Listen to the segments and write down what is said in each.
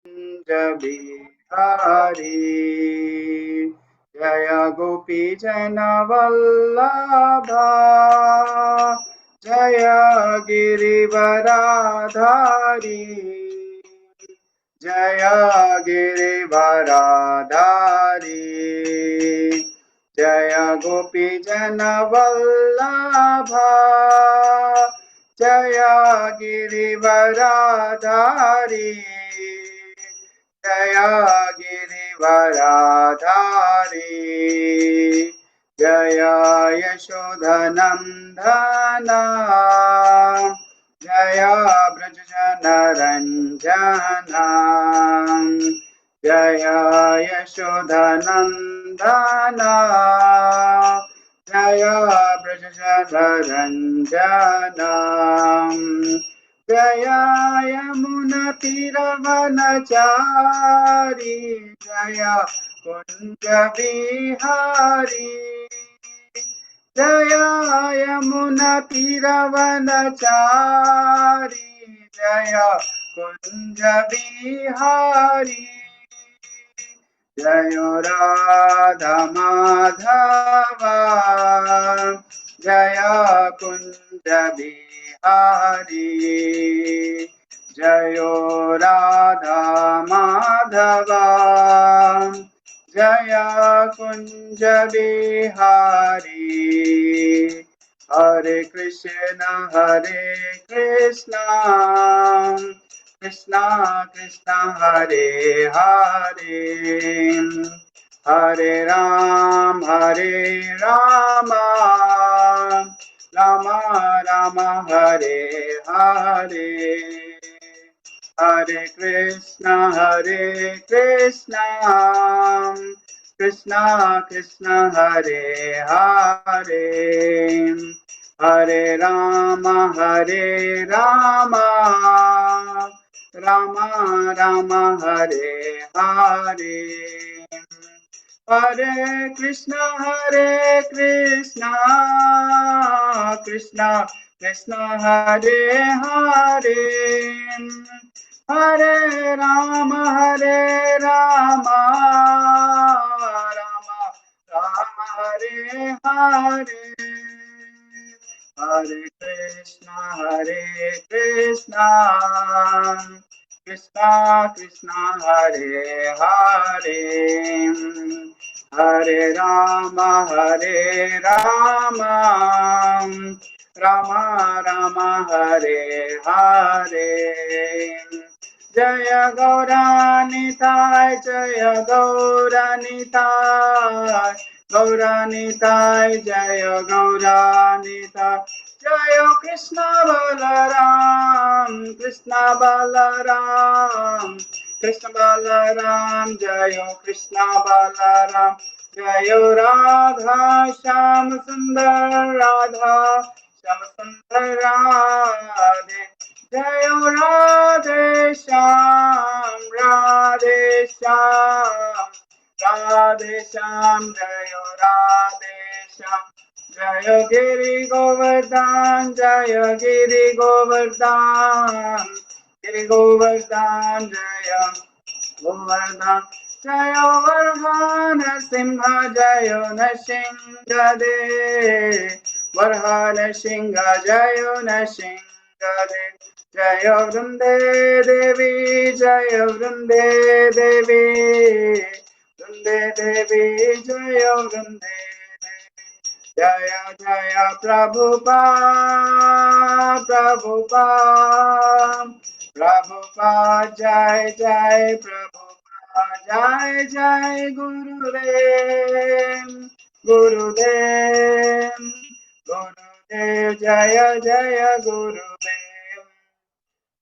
बिहारी जय गोपी जन वल्लभा जय गिरिवराधारी जय गिरिवराधारी जय गोपी जन वल्लभा जय गिरिवराधारी जय गिरिवराधारी जय यशोधनन्दना जय ब्रजजनरञ्जना जय यशोधनन्दना जय ब्रजजनरञ्जना जय यमुनतीरवनचारी जय कुञ्जविहारी जय यमुनतीरवनचारी जय कुञ्जविहारी जय राधा माधवा जय कुञ्जविहारी जय राधा माधवा जय कुंज बिहारी हरे कृष्ण कृष्ण कृष्ण हरे हरे हरे राम राम राम हरे हरे हरे कृष्ण कृष्ण कृष्ण हरे हरे हरे राम राम राम हरे हरे हरे कृष्ण कृष्ण कृष्ण हरे हरे हरे राम राम राम हरे हरे हरे कृष्ण कृष्ण कृष्ण हरे हरे हरे राम राम राम हरे हरे जय गौरानिताय जय गौरानिताय गौरानिताय जय गौरानिताय जय कृष्ण बलराम जय कृष्ण बलराम जय राधा श्याम सुंदर राधे जय राधे श्याम जय राधे श्याम जय गिरि गोवर्धन गिरि गोवर्धन जय गोवर्धन जय वर्धन सिंह जय नृसिंह वर्धन सिंह जय नृसिंह जय वृंदे देवी जय वृंदे देवी जय वृंदे जय जय प्रभुपाद जय जय प्रभुपाद जय जय गुरुदेव जय जय गुरुदेव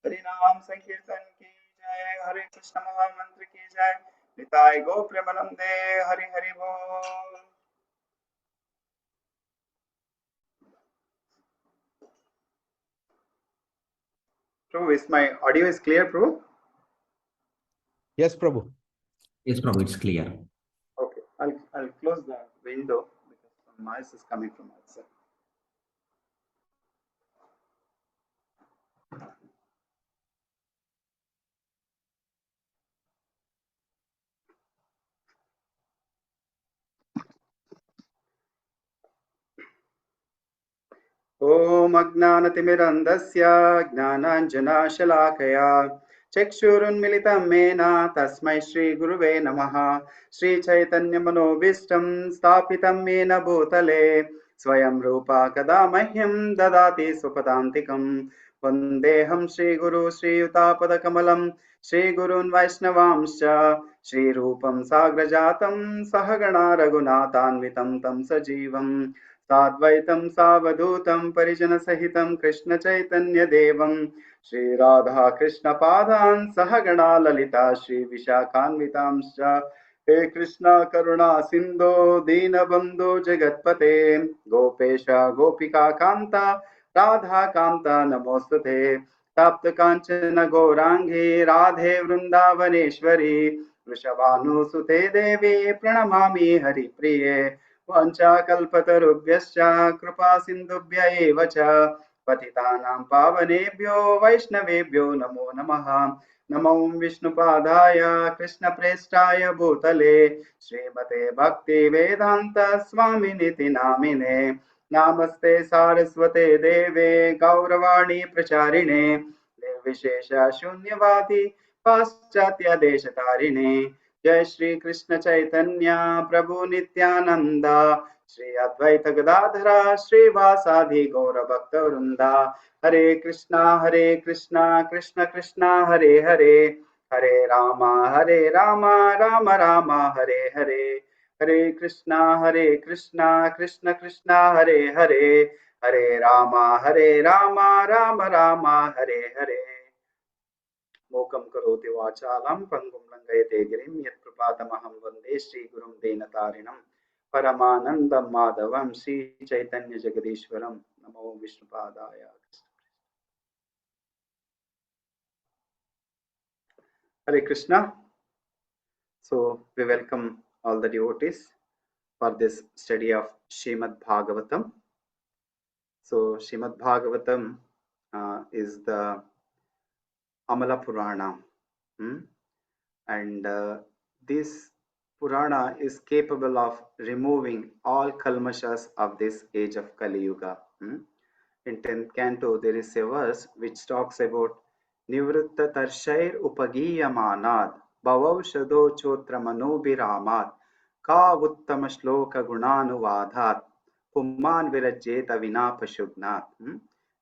हरिनाम संकीर्तन की जय हरे कृष्ण महामंत्र की जय निताय गो प्रेमानंदे हरि हरि बोल। Prabhu, is my audio is clear, Prabhu? Yes, Prabhu. Yes, Prabhu, it's clear. Okay, I'll close the window because some noise is coming from outside. ॐ अज्ञानतिमिरन्धस्य ज्ञानाञ्जनाशलाकया चक्षुरुन्मिलितं येन तस्मै श्रीगुरुवे नमः। श्रीचैतन्यमनोभीष्टं स्थापितं येन भूतले स्वयं रूपा कदा मह्यं ददाति स्वपदान्तिकं। वन्देऽहं श्रीगुरु श्रीयुतापदकमलं श्रीगुरून् वैष्णवांश्च श्रीरूपं साग्रजातं सहगणा रघुनाथान्वितं तं सजीवम् साद्वैतं सावधूतं परिजनसहितं कृष्णचैतन्यदेवं श्रीराधा कृष्णपादान् सहगणा ललिता श्रीविशाखान्वितांश्च। हे कृष्ण करुणा सिन्धो दीनबन्धो जगत्पते गोपेश गोपिका कान्ता राधा कान्ता नमोस्तुते। तप्त काञ्चन गौराङ्गी राधे वृन्दावनेश्वरी वृषभानुसुते देवी प्रणमामि हरिप्रिये। वाञ्छाकल्पतरुभ्यश्च कृपा सिन्धुभ्य एव च पतितानां पावनेभ्यो वैष्णवेभ्यो नमो नमः। नमो विष्णुपादाय कृष्णप्रेष्ठाय भूतले श्रीमते भक्तिवेदान्त स्वामिनिति नामिने। नमस्ते सारस्वते देवे गौरवाणी प्रचारिणे निर्विशेष शून्यवादी पाश्चात्य देशतारिणे। जय श्री कृष्ण चैतन्य प्रभु नित्यानंद श्री अद्वैत गदाधरा श्रीवासादि गौर भक्त वृंदा। हरे कृष्णा कृष्ण कृष्णा हरे हरे हरे राम राम राम हरे हरे। हरे कृष्णा कृष्ण कृष्णा हरे हरे हरे राम राम राम हरे हरे। मोकं करोति वाचालं पंगुं लंघयते गिरिं यत्कृपातमहं वन्दे श्रीगुरुं दीनतारिणं परमानन्दं माधवं श्रीचैतन्यजगदीश्वरं। नमो विष्णुपादाय। Hare Krishna. So we welcome all the devotees for this study of Srimad Bhagavatam. So Srimad Bhagavatam is the Amala Purana. And this Purana is capable of removing all kalmashas of this age of Kali Yuga. In 10th canto, there is a verse which talks about Nivritta Tarshair Upagiyamanad Bhavaushado Chotra Manobhiramat Ka Uttama Shloka Gunanuvadhat Puman Virajeta Vinapashugnat.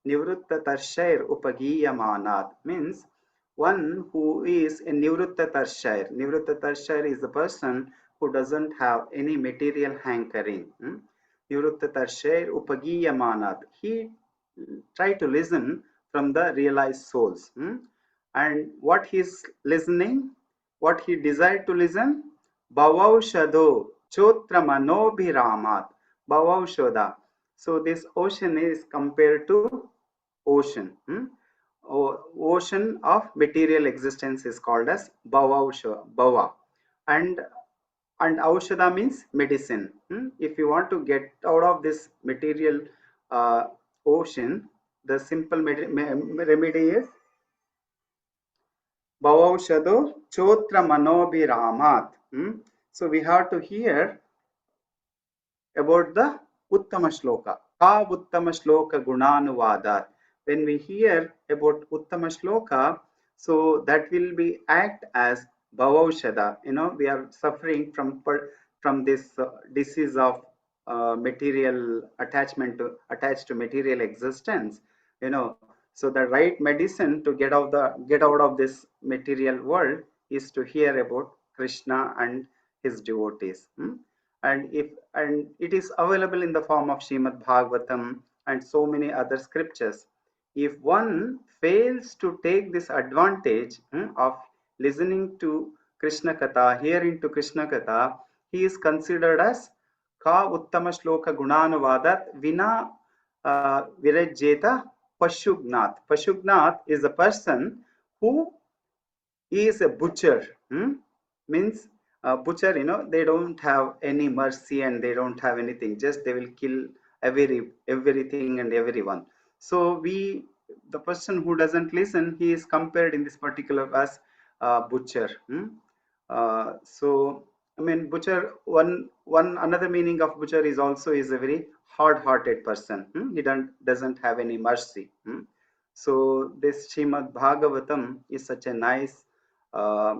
Nivritta Tarshair Upagiyamanad means one who is a Nivritta Tarshair. Nivritta Tarshair is the person who doesn't have any material hankering. Nivritta Tarshair Upagiyamanad. He try to listen from the realized souls. And what he's listening, what he desired to listen, Bhavaushado Chotra Manobhiramat. Bhavaushada. So this ocean is compared to ocean. Ocean of material existence is called as Bhava. And Aushada means medicine. If you want to get out of this material ocean, the simple remedy is Bhavaushado Chotra Manobhiramat. So we have to hear about the Uttama Shloka. Ka Uttama Shloka Gunanuvadat. When we hear about Uttama Shloka, so that will be act as Bhavaushada. We are suffering from this disease of material attachment attached to material existence. So the right medicine to get out of this material world is to hear about Krishna and his devotees. And it is available in the form of Srimad Bhagavatam and so many other scriptures. If one fails to take this advantage of listening to Krishna Katha, hearing to Krishna Katha, he is considered as Ka Uttama Shloka Gunanuvadat Vina Virajeta Pashugnath. Pashugnath is a person who is a butcher. Means butcher, they don't have any mercy and they don't have anything. Just they will kill everything and everyone. So the person who doesn't listen, he is compared in this particular as butcher. So I mean, butcher, one another meaning of butcher is also is a very hard-hearted person. He doesn't have any mercy. So this Srimad Bhagavatam is such a nice uh,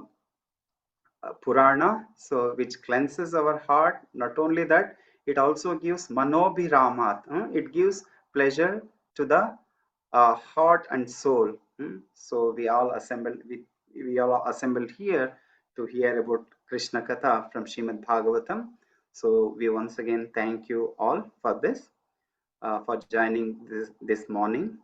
Purana, so which cleanses our heart. Not only that, it also gives manobhiramat. It gives pleasure to the heart and soul. So we all assembled here to hear about Krishna Katha from Srimad Bhagavatam. So we once again thank you all for this, for joining this morning.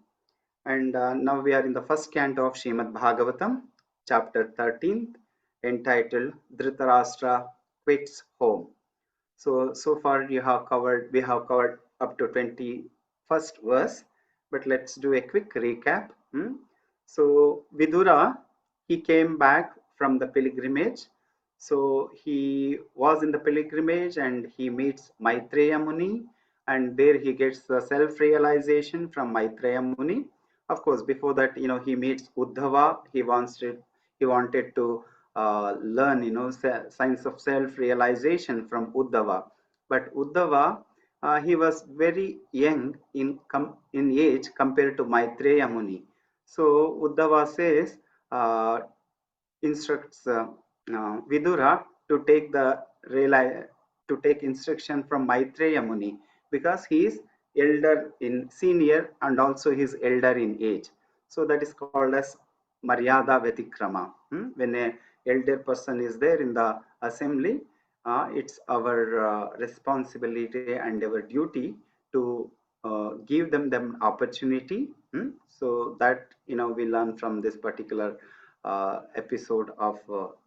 And now we are in the first canto of Srimad Bhagavatam, chapter 13, entitled Dhritarashtra Quits Home. So far we have covered up to 21st verse, but let's do a quick recap. So Vidura, he came back from the pilgrimage. So he was in the pilgrimage and he meets Maitreya Muni, and there he gets the self-realization from Maitreya Muni. Of course, before that, he meets Uddhava. He wanted to learn, science of self-realization from Uddhava. But Uddhava, he was very young in age compared to Maitreya Muni. So Uddhava says, instructs Vidura to take instruction from Maitreya Muni, because he is senior, and also he is elder in age. So that is called as Maryada Vetikrama. When a elder person is there in the assembly, it's our responsibility and our duty to give them opportunity. So that we learn from this particular episode of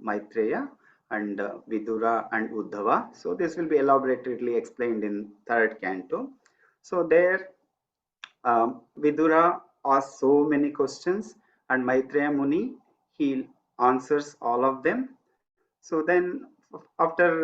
Maitreya and Vidura and Uddhava. So this will be elaborately explained in third canto. So there Vidura asks so many questions, and Maitreya Muni, he answers all of them. So then after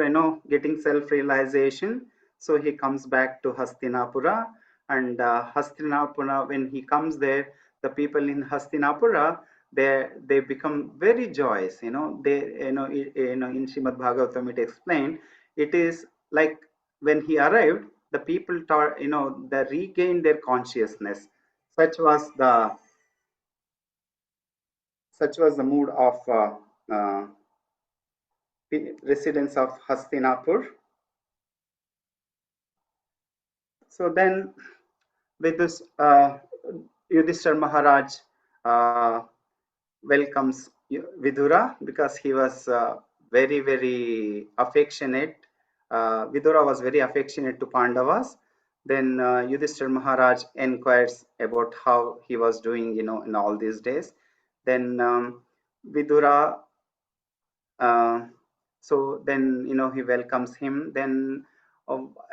getting self-realization, so he comes back to Hastinapura, and Hastinapura, when he comes there, the people in Hastinapura, they become very joyous. They in Srimad Bhagavatam it explained, it is like when he arrived, the people they regained their consciousness. Such was the mood of uh, residents of Hastinapur. So then, with this, Yudhishthir Maharaj welcomes Vidura, because he was very, very affectionate. Vidura was very affectionate to Pandavas. Then Yudhishthir Maharaj inquires about how he was doing, in all these days. Then Vidura, uh, so then he welcomes him. Then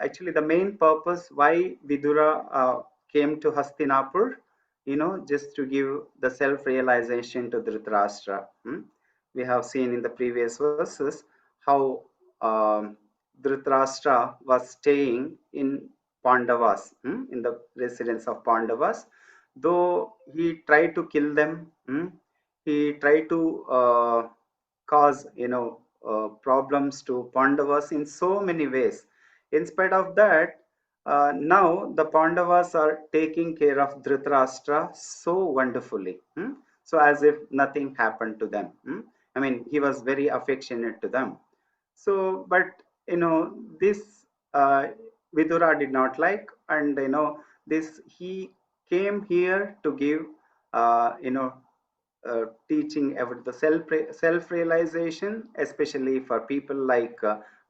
actually the main purpose why Vidura came to Hastinapur, just to give the self-realization to Dhritarashtra. We have seen in the previous verses how Dhritarashtra was staying in Pandavas, in the residence of Pandavas. Though he tried to kill them, he tried to cause problems to Pandavas in so many ways. In spite of that, now the Pandavas are taking care of Dhritarashtra so wonderfully. So as if nothing happened to them. I mean, he was very affectionate to them. So, but this Vidura did not like, and this he came here to give teaching about the self realization, especially for people like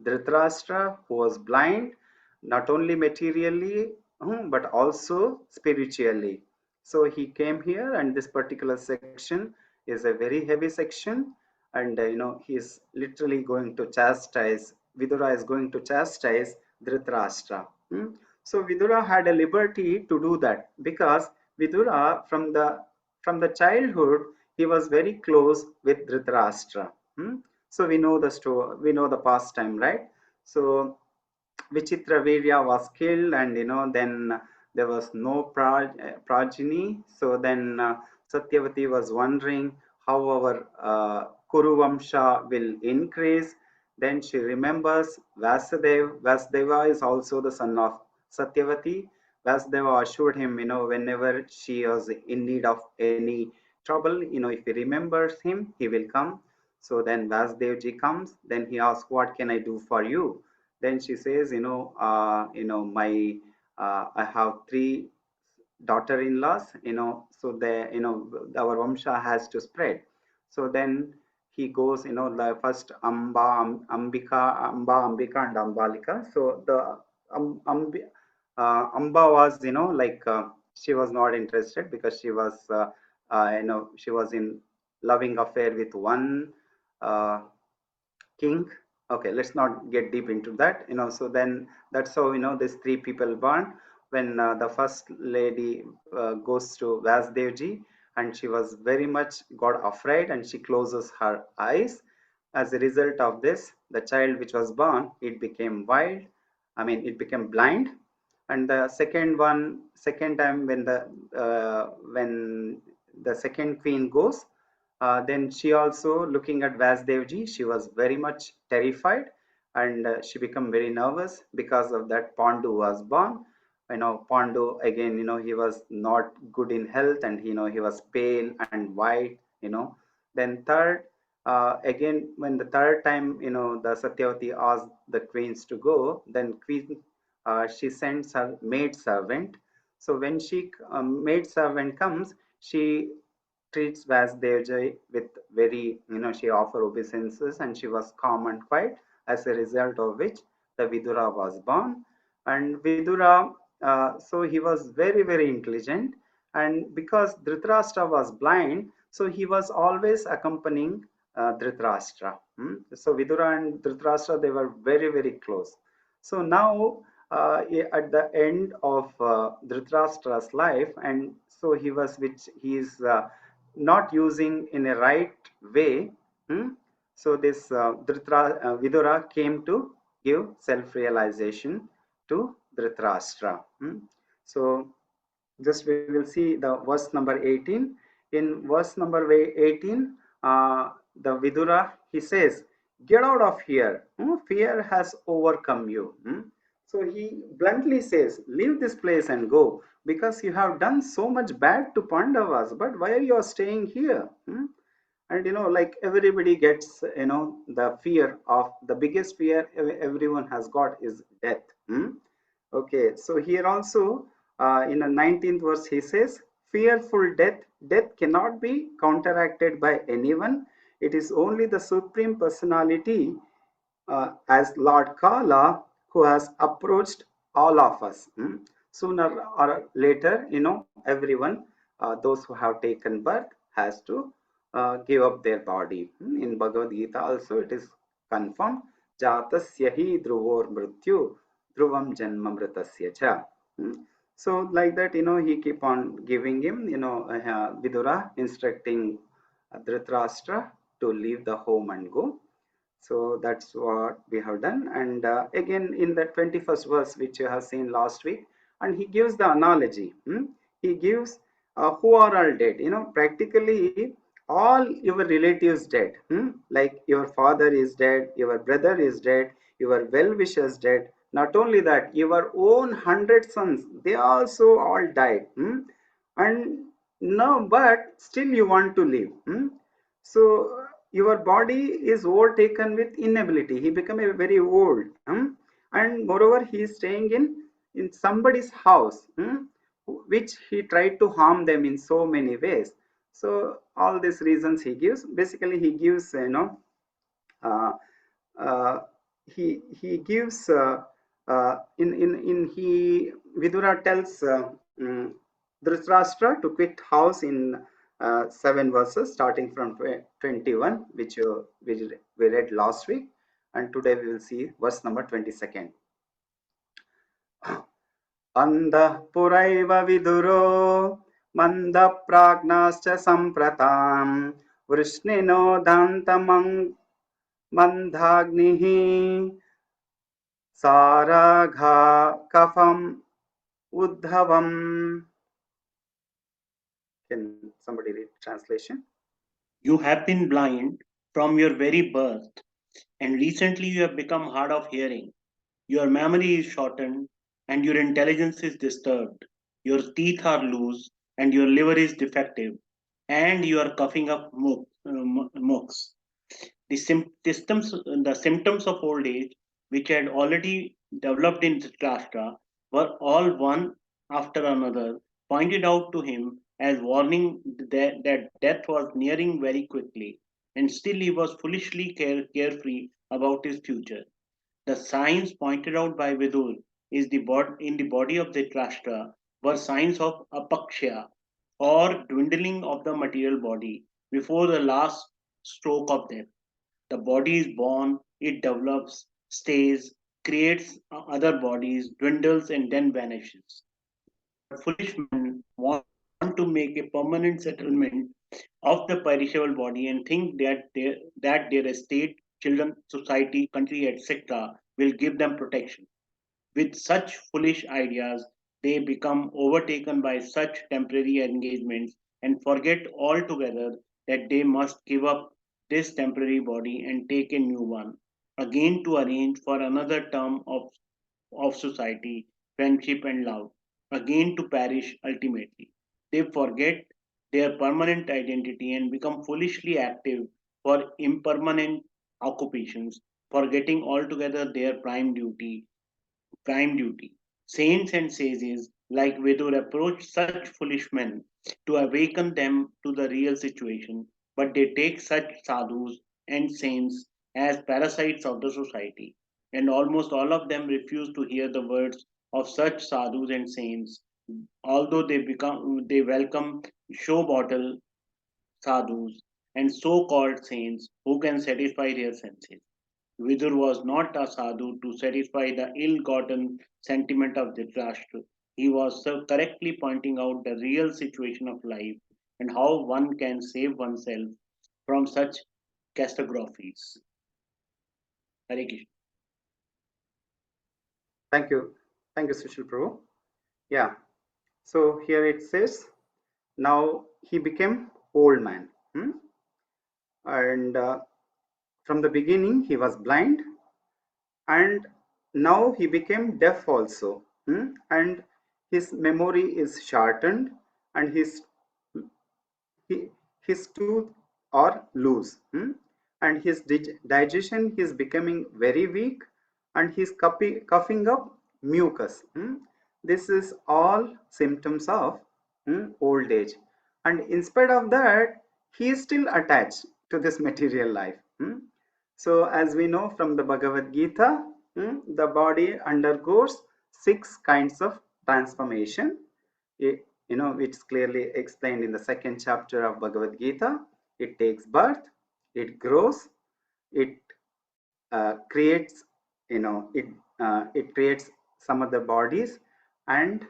Dhritarashtra, who was blind, not only materially but also spiritually. So he came here, and this particular section is a very heavy section, and he is literally going to chastise. Vidura is going to chastise Dhritarashtra. So Vidura had a liberty to do that, because Vidura from the childhood he was very close with Dhritarashtra. So we know the story, we know the pastime, right? So Vichitra Virya was killed, and then there was no progeny. So then Satyavati was wondering how our Kuru Vamsha will increase. Then she remembers Vasudeva is also the son of Satyavati. Vasudeva assured him, whenever she was in need of any trouble, if he remembers him, he will come. So then Vasudevji comes. Then he asks, "What can I do for you?" Then she says, my I have three daughter-in-laws, so our Vamsha has to spread. So then he goes, the first Ambika and Ambalika. So the Amba was, she was not interested because she was, she was in loving affair with one uh, king. Okay, let's not get deep into that. So then that's how these three people born. When the first lady goes to Vasdevji, and she was very much got afraid, and she closes her eyes. As a result of this, the child which was born, it became wild. I mean, it became blind. And the second time when the second queen goes, then she also looking at Vasdevji, she was very much terrified, and she became very nervous. Because of that, Pandu was born. Pandu again, he was not good in health, and he was pale and white. Then third, again when the third time, the Satyavati asked the queens to go, then queen, she sends her maid servant. So when she maid servant comes, she treats Vasudevji with very, she offer obeisances, and she was calm and quiet, as a result of which the Vidura was born. And Vidura, so he was very, very intelligent. And because Dhritarashtra was blind, so he was always accompanying Dhritarashtra. So Vidura and Dhritarashtra, they were very, very close. So now, at the end of Dhritarashtra's life, and so he was, which he is not using in a right way. So this Vidura came to give self-realization to Dhritarashtra. So just we will see the verse number 18. In verse number 18, the Vidura, he says, "Get out of here. Fear has overcome you." So he bluntly says, "Leave this place and go, because you have done so much bad to Pandavas. But why are you staying here?" And like everybody gets, the fear of the biggest fear everyone has got is death. Okay, so here also, in the 19th verse, he says, "Fearful death cannot be counteracted by anyone. It is only the Supreme Personality, as Lord Kala, who has approached all of us." Sooner or later, everyone, those who have taken birth, has to give up their body. In Bhagavad Gita also it is confirmed, "Jatasya hi dhruvor mrityu, dhruvam janma mritasya cha." So like that, he keep on giving him, Vidura instructing Dhritarashtra to leave the home and go. So that's what we have done. And again in the 21st verse, which you have seen last week, and he gives the analogy. He gives, who are all dead. Practically all your relatives dead. Like your father is dead, your brother is dead, your well-wishers dead. Not only that, your own 100 sons, they also all died. And no, but still you want to live. So your body is overtaken with inability. He become a very old, and moreover he is staying in somebody's house, which he tried to harm them in so many ways. So all these reasons he gives. Basically, he gives, uh, uh, he gives, in he Vidura tells Dhritarashtra to quit house in 7 verses starting from 21, which we read last week, and today we will see verse number 22nd. Andha puraiva viduro manda pragnascha sampratam vrishno dantamang mandagnihi saragha kafam uddhavam. Can somebody read translation? You have been blind from your very birth, And recently you have become hard of hearing. Your memory is shortened and your intelligence is disturbed. Your teeth are loose and your liver is defective and you are coughing up mucus. The symptoms of old age, which had already developed in Dhritarashtra, were all one after another pointed out to him as warning that death was nearing very quickly, and still he was foolishly carefree about his future. The signs pointed out by Vidur in the body of Dhritarashtra were signs of apaksha, or dwindling of the material body before the last stroke of death. The body is born, it develops, stays, creates other bodies, dwindles, and then vanishes. But foolish men want to make a permanent settlement of the perishable body and think that their estate, children, society, country, etc., will give them protection. With such foolish ideas, they become overtaken by such temporary engagements and forget altogether that they must give up this temporary body and take a new one, again to arrange for another term of society, friendship, and love, again to perish ultimately. They forget their permanent identity and become foolishly active for impermanent occupations, forgetting altogether their prime duty. Saints and sages like Vidur approach such foolish men to awaken them to the real situation, but they take such sadhus and saints as parasites of the society, and almost all of them refuse to hear the words of such sadhus and saints, although they welcome show bottle sadhus and so-called saints who can satisfy their senses. Vidur was not a sadhu to satisfy the ill-gotten sentiment of Dhritarashtra. He was so correctly pointing out the real situation of life and how one can save oneself from such catastrophes. Hare Krishna. Thank you. Thank you, Sushil Prabhu. Yeah. So here it says, now he became old man. And from the beginning he was blind, and now he became deaf also. And his memory is shortened, and his tooth are loose, and his digestion is becoming very weak, and he's coughing up mucus. This is all symptoms of old age, and in spite of that he is still attached to this material life. So as we know from the Bhagavad Gita, the body undergoes 6 kinds of transformation. It's clearly explained in the second chapter of Bhagavad Gita. It takes birth, it grows, it creates, it creates some other bodies, and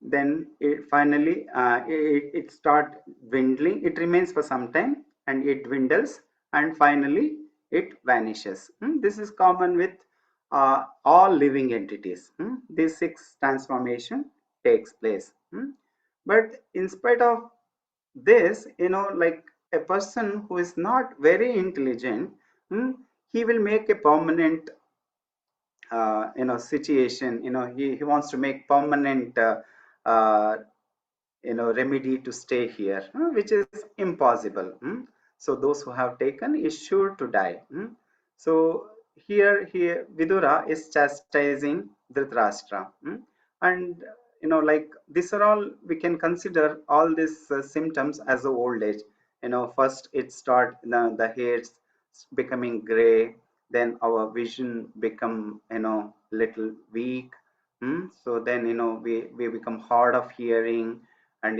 then it finally it start dwindling. It remains for some time, and it dwindles, and finally it vanishes. This is common with all living entities. These 6 transformation takes place. But in spite of this, like a person who is not very intelligent, he will make a permanent situation. He wants to make permanent uh, remedy to stay here, which is impossible. So those who have taken is sure to die. So here Vidura is chastising Dhritarashtra. And like these are all, we can consider all these symptoms as the old age. First it start, the hairs becoming gray, then our vision become little weak. So then we become hard of hearing, and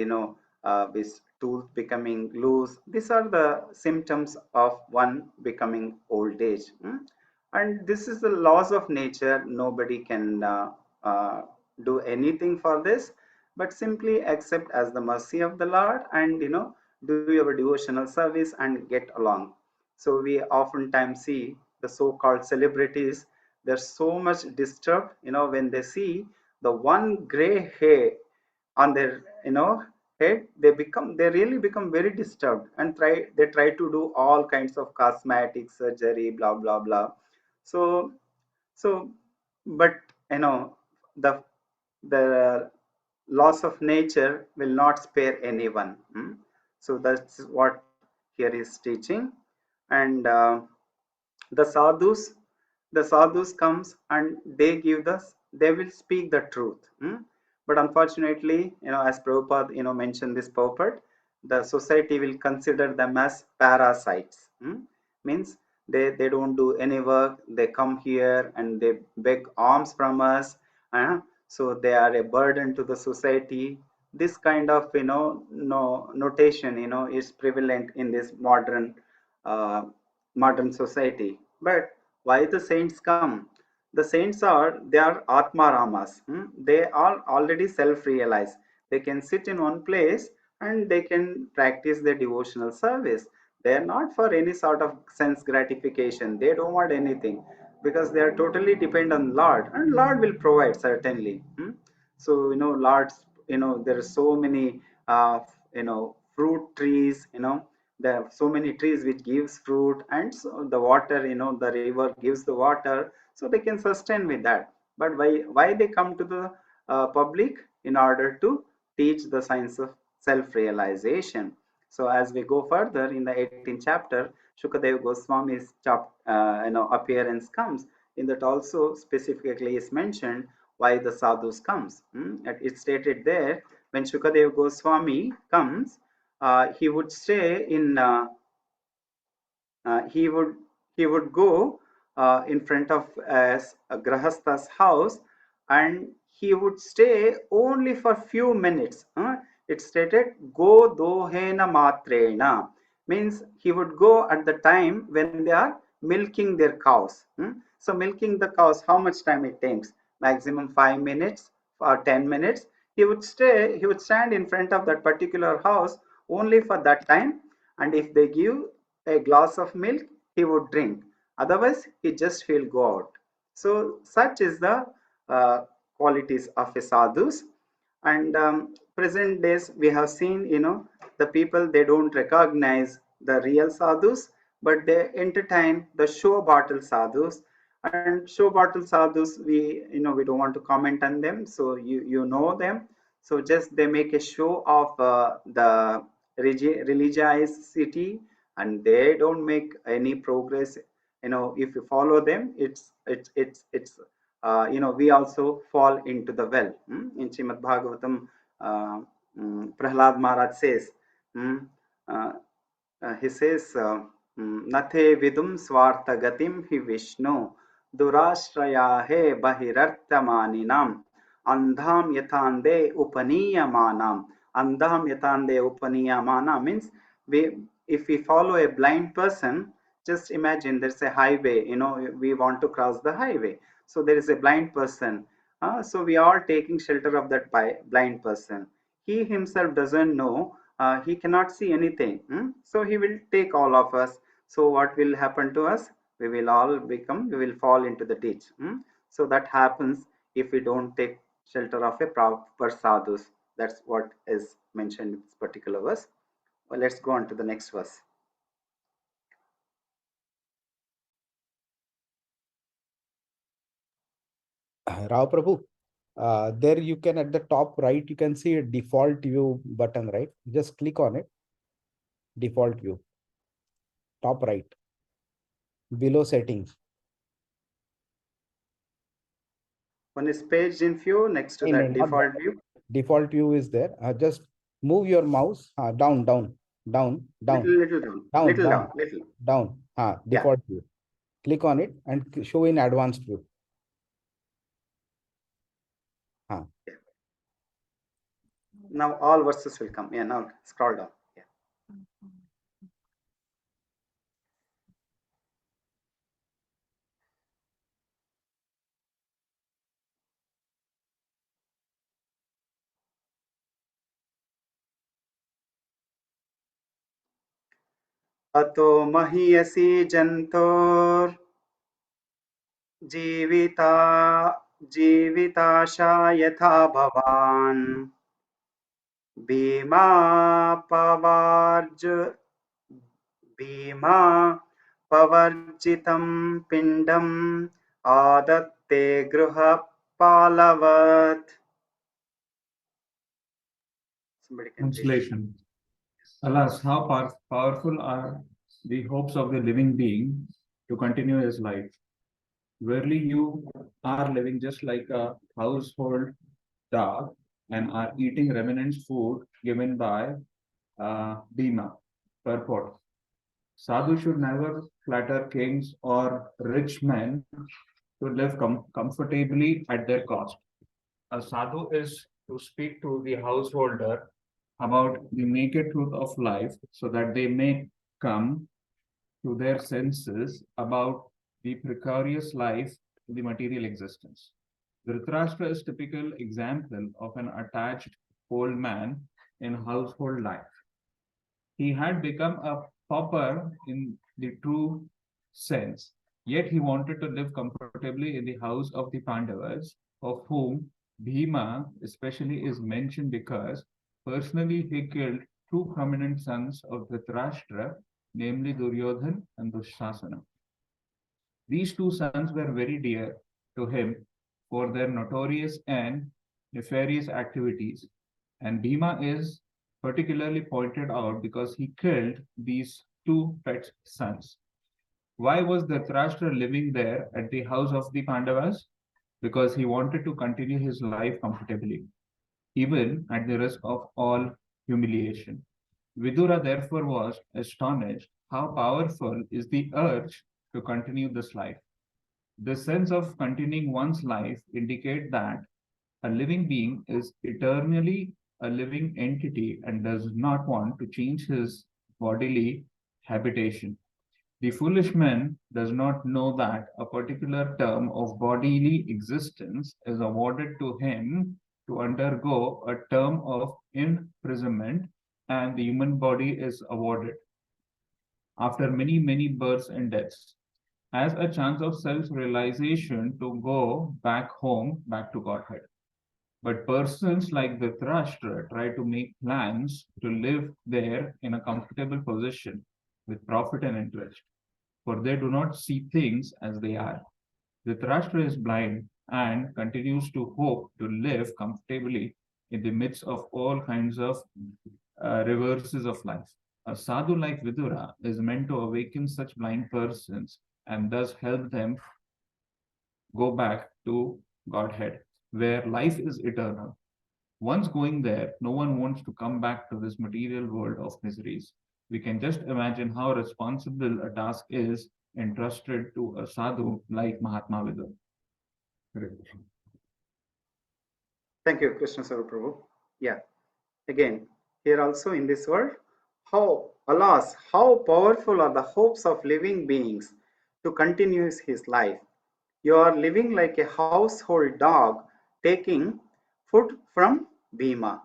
with tooth becoming loose. These are the symptoms of one becoming old age. And this is the laws of nature. Nobody can uh, do anything for this, but simply accept as the mercy of the Lord, and do your devotional service and get along. So we oftentimes see the so-called celebrities, they're so much disturbed when they see the one gray hair on their okay, they really become very disturbed and they try to do all kinds of cosmetic surgery, blah blah blah. So so, but you know, the the laws of nature will not spare anyone. So that's what here is teaching. And the sadhus, the sadhus comes and they give us, they will speak the truth. But unfortunately, as Prabhupada mentioned this purport, the society will consider them as parasites. Means they don't do any work, they come here and they beg alms from us. So they are a burden to the society. This kind of no notation is prevalent in this uh, modern society. But why the saints come? The saints they are Atma Ramas. They are already self-realized. They can sit in one place and they can practice their devotional service. They are not for any sort of sense gratification. They don't want anything because they are totally dependent on Lord, and Lord will provide certainly. So Lord's, there are so many fruit trees. There are so many trees which gives fruit, and so the water, the river gives the water, so they can sustain with that. But why they come to the public? In order to teach the science of self-realization. So as we go further in the 18th chapter, Shukadeva Goswami's appearance comes. In that also specifically is mentioned why the sadhus comes. It's stated there, when Shukadeva Goswami comes, he would stay in he would go in front of a grahasta's house, and he would stay only for few minutes. It stated go dohena matrena, means he would go at the time when they are milking their cows. So milking the cows, how much time it takes? Maximum 5 minutes or 10 minutes. He would stand in front of that particular house only for that time, and if they give a glass of milk, he would drink. Otherwise, he just will go out. So such is the qualities of a sadhus. And present days we have seen, the people, they don't recognize the real sadhus, but they entertain the show bottle sadhus. And show bottle sadhus, we don't want to comment on them. So you know them. So just they make a show of the religiosity, and they don't make any progress. If you follow them, it's we also fall into the well. In Srimad Bhagavatam, Prahlad Maharaj says, mm, uh, he says, Nathe vidum swartha gatim hi Vishnu durashraya he bahirarthamaninam andham yathande upaniyamanam. Andham yathande upaniyamanam means, if we follow a blind person, just imagine there's a highway, we want to cross the highway. So there is a blind person. So we are taking shelter of that blind person. He himself doesn't know, he cannot see anything. So he will take all of us. So what will happen to us? We will fall into the ditch. So that happens if we don't take shelter of a proper sadhus. That's what is mentioned in this particular verse. Well, let's go on to the next verse. Rao Prabhu, there you can, at the top right, you can see a default view button, right? Just click on it. Default view. Top right. Below settings. One is page in view next to that Not default that. view. Default view is there. Just move your mouse down, down, down, down, Little down. down, Little down, down. Little. down. Yeah. Default view. Click on it and show in advanced view. Yeah. Now all verses will come. Yeah, now scroll down. Yeah. अतो महीयसी जन्तोर् जीविता जीविताशा यथा भवान् Bhima pavarjitam pindam adatte gruha palavat. Somebody can read. Translation. Alas, how powerful are the hopes of the living being to continue his life. Verily, you are living just like a household dog and are eating remnants food given by Bhima. Purport. Sadhu should never flatter kings or rich men to live comfortably at their cost. A sadhu is to speak to the householder about the naked truth of life so that they may come to their senses about the precarious life in the material existence. Dhritarashtra is typical example of an attached old man in household life. He had become a pauper in the true sense, yet he wanted to live comfortably in the house of the Pandavas, of whom Bhima especially is mentioned because personally he killed two prominent sons of Dhritarashtra, namely Duryodhan and Dushasana. These two sons were very dear to him for their notorious and nefarious activities, and Bhima is particularly pointed out because he killed these two pet sons. Why was Dhritarashtra living there at the house of the Pandavas? Because he wanted to continue his life comfortably, even at the risk of all humiliation. Vidura therefore was astonished how powerful is the urge to continue this life. The sense of continuing one's life indicate that a living being is eternally a living entity and does not want to change his bodily habitation. The foolish man does not know that a particular term of bodily existence is awarded to him to undergo a term of imprisonment, and the human body is awarded after many, many births and deaths as a chance of self-realization to go back home, back to Godhead. But persons like Dhritarashtra try to make plans to live there in a comfortable position with profit and interest, for they do not see things as they are. Dhritarashtra is blind and continues to hope to live comfortably in the midst of all kinds of reverses of life. A sadhu like Vidura is meant to awaken such blind persons and thus help them go back to Godhead, where life is eternal. Once going there, no one wants to come back to this material world of miseries. We can just imagine how responsible a task is entrusted to a sadhu like Mahatma Vidura. Thank you, Krishna Prabhu. Yeah. Again, here also in this world, how, alas, how powerful are the hopes of living beings to continue his life. You are living like a household dog taking food from Bhima.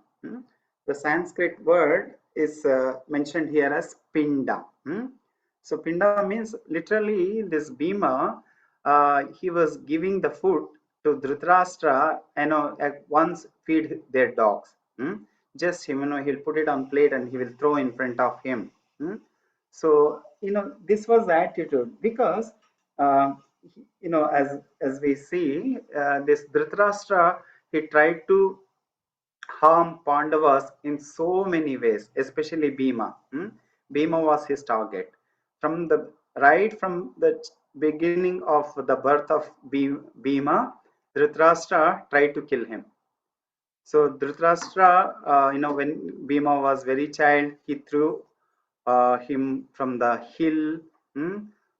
The Sanskrit word is mentioned here as pinda. So pinda means literally this Bhima, he was giving the food to Dhritarashtra, at once feed their dogs. Just him, he'll put it on plate and he will throw in front of him. So this was the attitude, because as we see, this Dhritarashtra, he tried to harm Pandavas in so many ways, especially Bhima. Bhima was his target from the beginning of the birth of Bhima. Dhritarashtra tried to kill him. So Dhritarashtra, when Bhima was very child, he threw him from the hill.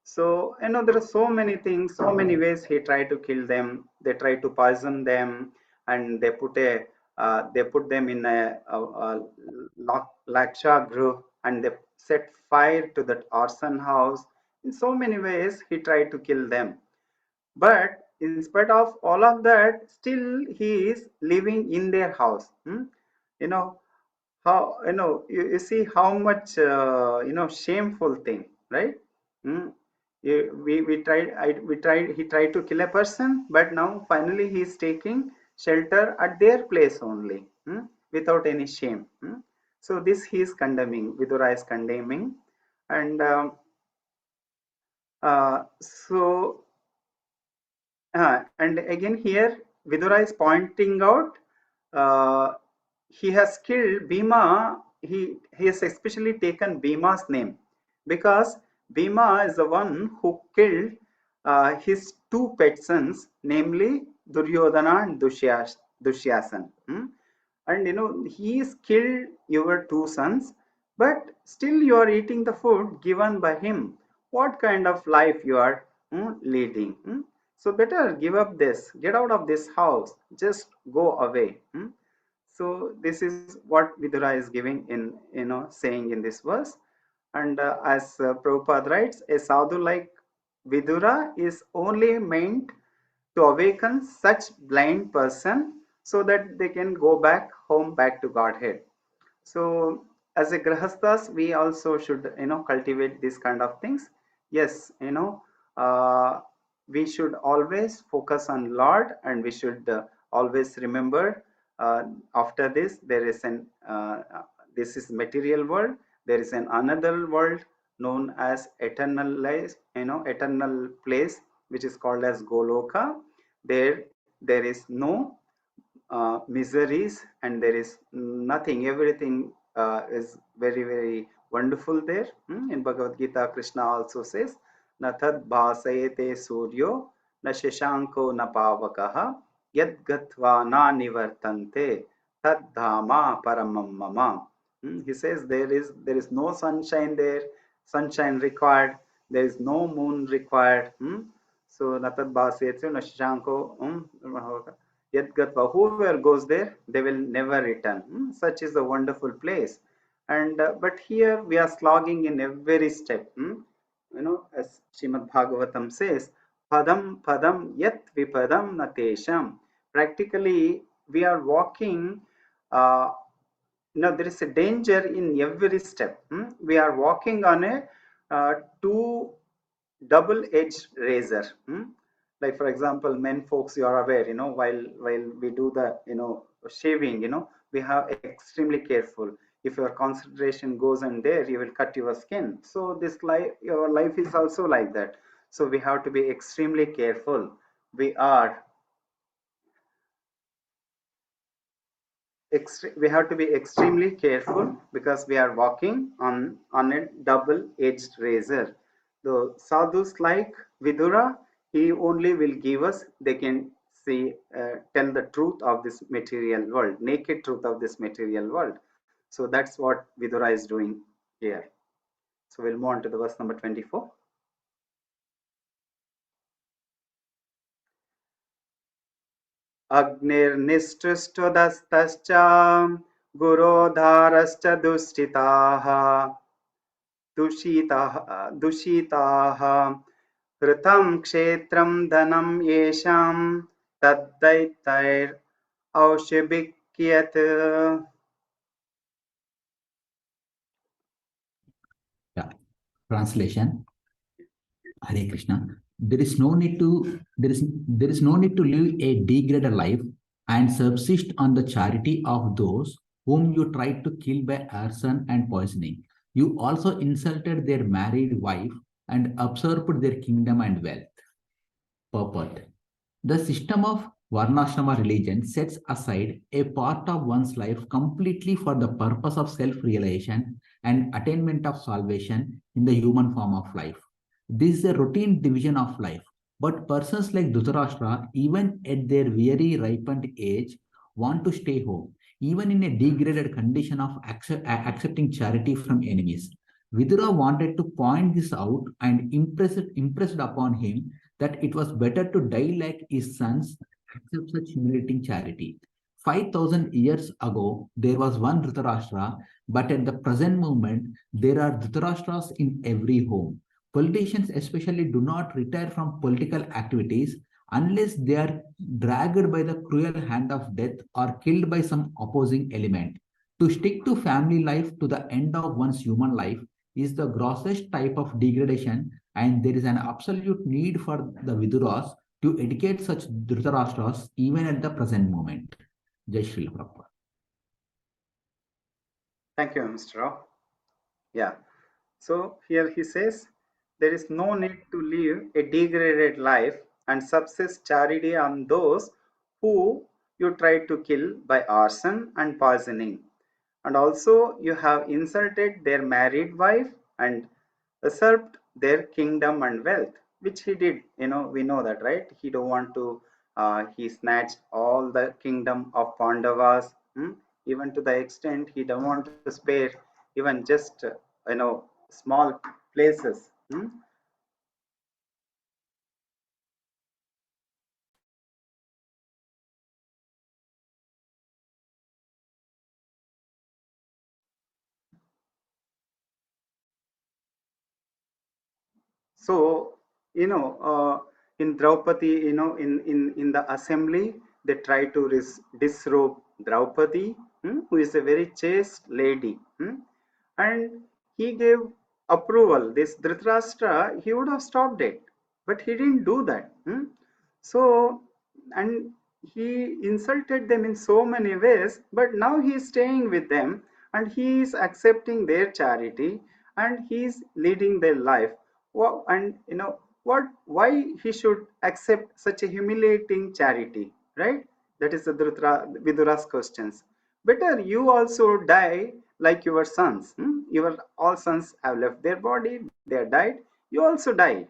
So there are so many things, so many ways he tried to kill them. They tried to poison them, and they put them in a laksha group, and they set fire to that arson house. In so many ways, he tried to kill them. But in spite of all of that, still he is living in their house. You know how you see how much shameful thing, right? He tried to kill a person, but now finally he is taking shelter at their place only. without any shame. So this he is condemning, Vidura is condemning. And and again here Vidura is pointing out he has killed Bhima. He has especially taken Bhima's name because Bhima is the one who killed his two pet sons, namely Duryodhana and Dushyasan. And he has killed your two sons, but still you are eating the food given by him. What kind of life you are leading? So better give up this, get out of this house, just go away. So this is what Vidura is giving in, saying in this verse. And as Prabhupada writes, a sadhu like Vidura is only meant to awaken such blind person so that they can go back home, back to Godhead. So as a grahasthas, we also should cultivate these kind of things. Yes, uh, we should always focus on Lord, and we should always remember after this there is an this is material world, there is an another world known as eternal life, eternal place, which is called as Goloka. There is no miseries, and there is nothing, everything is very, very wonderful there. In Bhagavad Gita, Krishna also says, na tad bhasayate suryo na shashanko na pavakaha yad gatva na nivartante tad dhama paramam mama. He says there is no sunshine there, sunshine required, there is no moon required. So na tad bhasayate na shashanko Yadgatva, whoever goes there, they will never return. Such is a wonderful place. And but here we are slogging in every step. As Srimad Bhagavatam says, Padam Padam Yat Vipadam Natesham. Practically, we are walking. There is a danger in every step. We are walking on a two double-edged razor. Like for example, men folks, you are aware, while we do the shaving, we have extremely careful. If your concentration goes in there, you will cut your skin. So this life, your life is also like that. So we have to be extremely careful. We have to be extremely careful because we are walking on a double-edged razor. The sadhus like Vidura, he only will give us, they can see, tell the truth of this material world, naked truth of this material world. So that's what Vidura is doing here. So we'll move on to the verse number 24. अग्निर्निष्टुष्टुदस्तश्च गुरोधारश्च दुष्टिताः दूषिताः हृतं क्षेत्रं धनं येषां तद्दैत्यैरौषभिक्यत्. Translation. Hare Krishna. There is no need to live a degraded life and subsist on the charity of those whom you tried to kill by arson and poisoning. You also insulted their married wife and usurped their kingdom and wealth. Purport. The system of Varnashrama religion sets aside a part of one's life completely for the purpose of self-realization and attainment of salvation in the human form of life. This is a routine division of life, but persons like Dhritarashtra, even at their very ripened age, want to stay home, even in a degraded condition of accepting charity from enemies. Vidura wanted to point this out and impressed upon him that it was better to die like his sons, accept such humiliating charity. 5,000 years ago, there was one Dhritarashtra, but at the present moment, there are Dhritarashtras in every home. Politicians especially do not retire from political activities unless they are dragged by the cruel hand of death or killed by some opposing element. To stick to family life to the end of one's human life is the grossest type of degradation, and there is an absolute need for the Viduras to educate such Dhritarashtras even at the present moment. Jai Srila Prabhupada. Thank you, Mr. Rao. Yeah. So here he says, there is no need to live a degraded life and subsist charity on those who you try to kill by arson and poisoning. And also you have insulted their married wife and usurped their kingdom and wealth, which he did. We know that, right? He don't want to, he snatched all the kingdom of Pandavas, even to the extent he don't want to spare even just, small places. So, in Draupadi, in the assembly, they try to disrobe Draupadi, who is a very chaste lady. And he gave approval. This Dhritarashtra, he would have stopped it, but he didn't do that. So, and he insulted them in so many ways, but now he is staying with them and he is accepting their charity and he is leading their life. Well, and why he should accept such a humiliating charity, right? That is the Vidura's questions. Better you also die like your sons. Your all sons have left their body, they are died. You also die.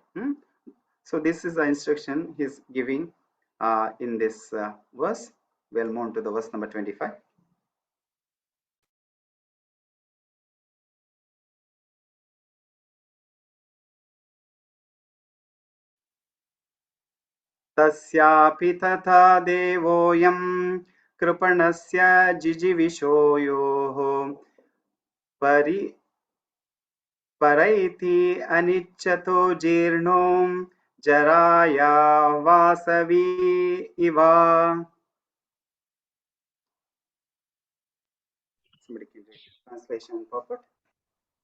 So this is the instruction he's giving in this verse. We'll move on to the verse number 25. तस्यापि तथा देवोऽयं कृपणस्य जिजीविषोयोः परैति अनिच्छतो जीर्णो जराया वासवी इव. Somebody can read translation and purport.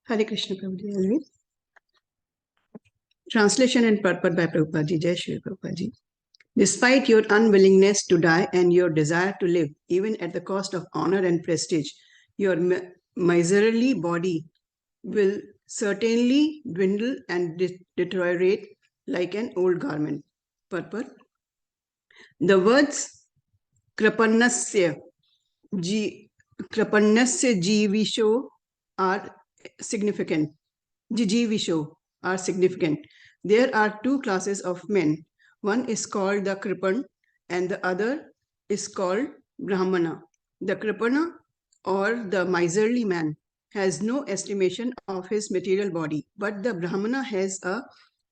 Hare Krishna Prabhuji, I'll read. Translation and purport by Prabhupada. Jai Shri Prabhupada. Despite your unwillingness to die and your desire to live, even at the cost of honor and prestige, your miserly body will certainly dwindle and deteriorate like an old garment. Purport. The words krapannasya jivisho are significant. Jijivisho are significant. There are two classes of men. One is called the Kripan and the other is called Brahmana. The Kripana or the miserly man has no estimation of his material body, but the Brahmana has a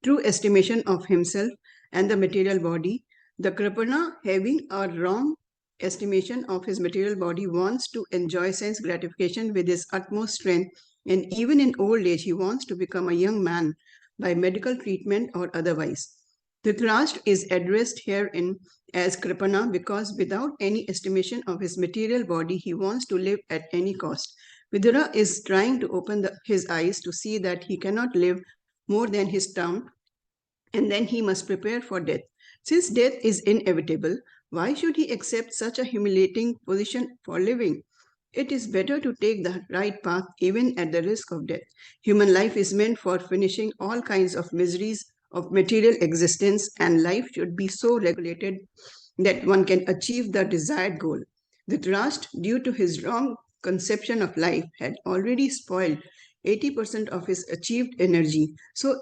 true estimation of himself and the material body. The Kripana, having a wrong estimation of his material body, wants to enjoy sense gratification with his utmost strength, and even in old age he wants to become a young man by medical treatment or otherwise. Dhritarashtra is addressed herein as Kripana because without any estimation of his material body he wants to live at any cost. Vidura is trying to open his eyes to see that he cannot live more than his term and then he must prepare for death. Since death is inevitable, why should he accept such a humiliating position for living? It is better to take the right path even at the risk of death. Human life is meant for finishing all kinds of miseries of material existence, and life should be so regulated that one can achieve the desired goal. Dhritarashtra, due to his wrong conception of life, had already spoiled 80% of his achieved energy. So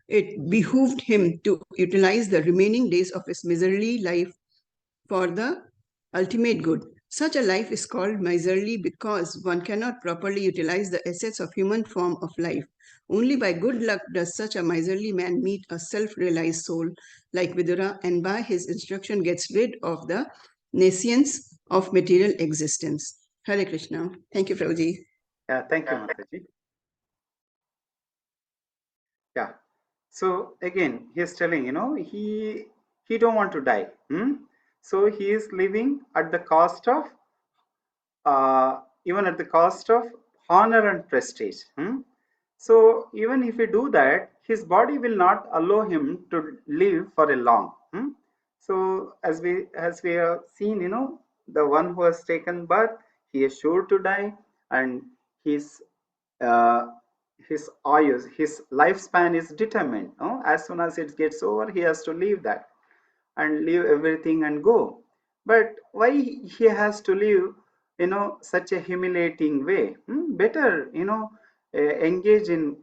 it behooved him to utilize the remaining days of his miserly life for the ultimate good. Such a life is called miserly because one cannot properly utilize the assets of human form of life. Only by good luck does such a miserly man meet a self-realized soul like Vidura, and by his instruction gets rid of the nescience of material existence. Hare Krishna. Thank you, Prabhuji. Yeah, thank you, Mataji. Yeah. So again, he is telling, he don't want to die. So he is living at the cost of, even at the cost of honor and prestige. So even if we do that, his body will not allow him to live for a long. So as we have seen, the one who has taken birth, he is sure to die, and his uh, his ayus, his lifespan is determined. As soon as it gets over, he has to leave that and leave everything and go. But why he has to live, such a humiliating way? Better, engage in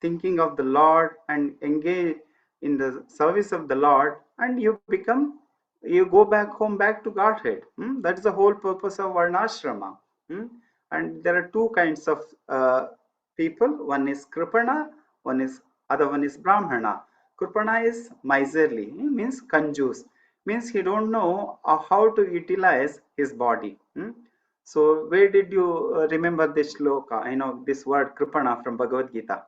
thinking of the Lord and engage in the service of the Lord, and you go back home, back to Godhead. That's the whole purpose of Varnashrama. And there are two kinds of people. One is Kripana, other one is Brahmana. Kripana is miserly, means conjuse, means he don't know how to utilize his body. So where did you remember this shloka, this word Kripana from Bhagavad Gita?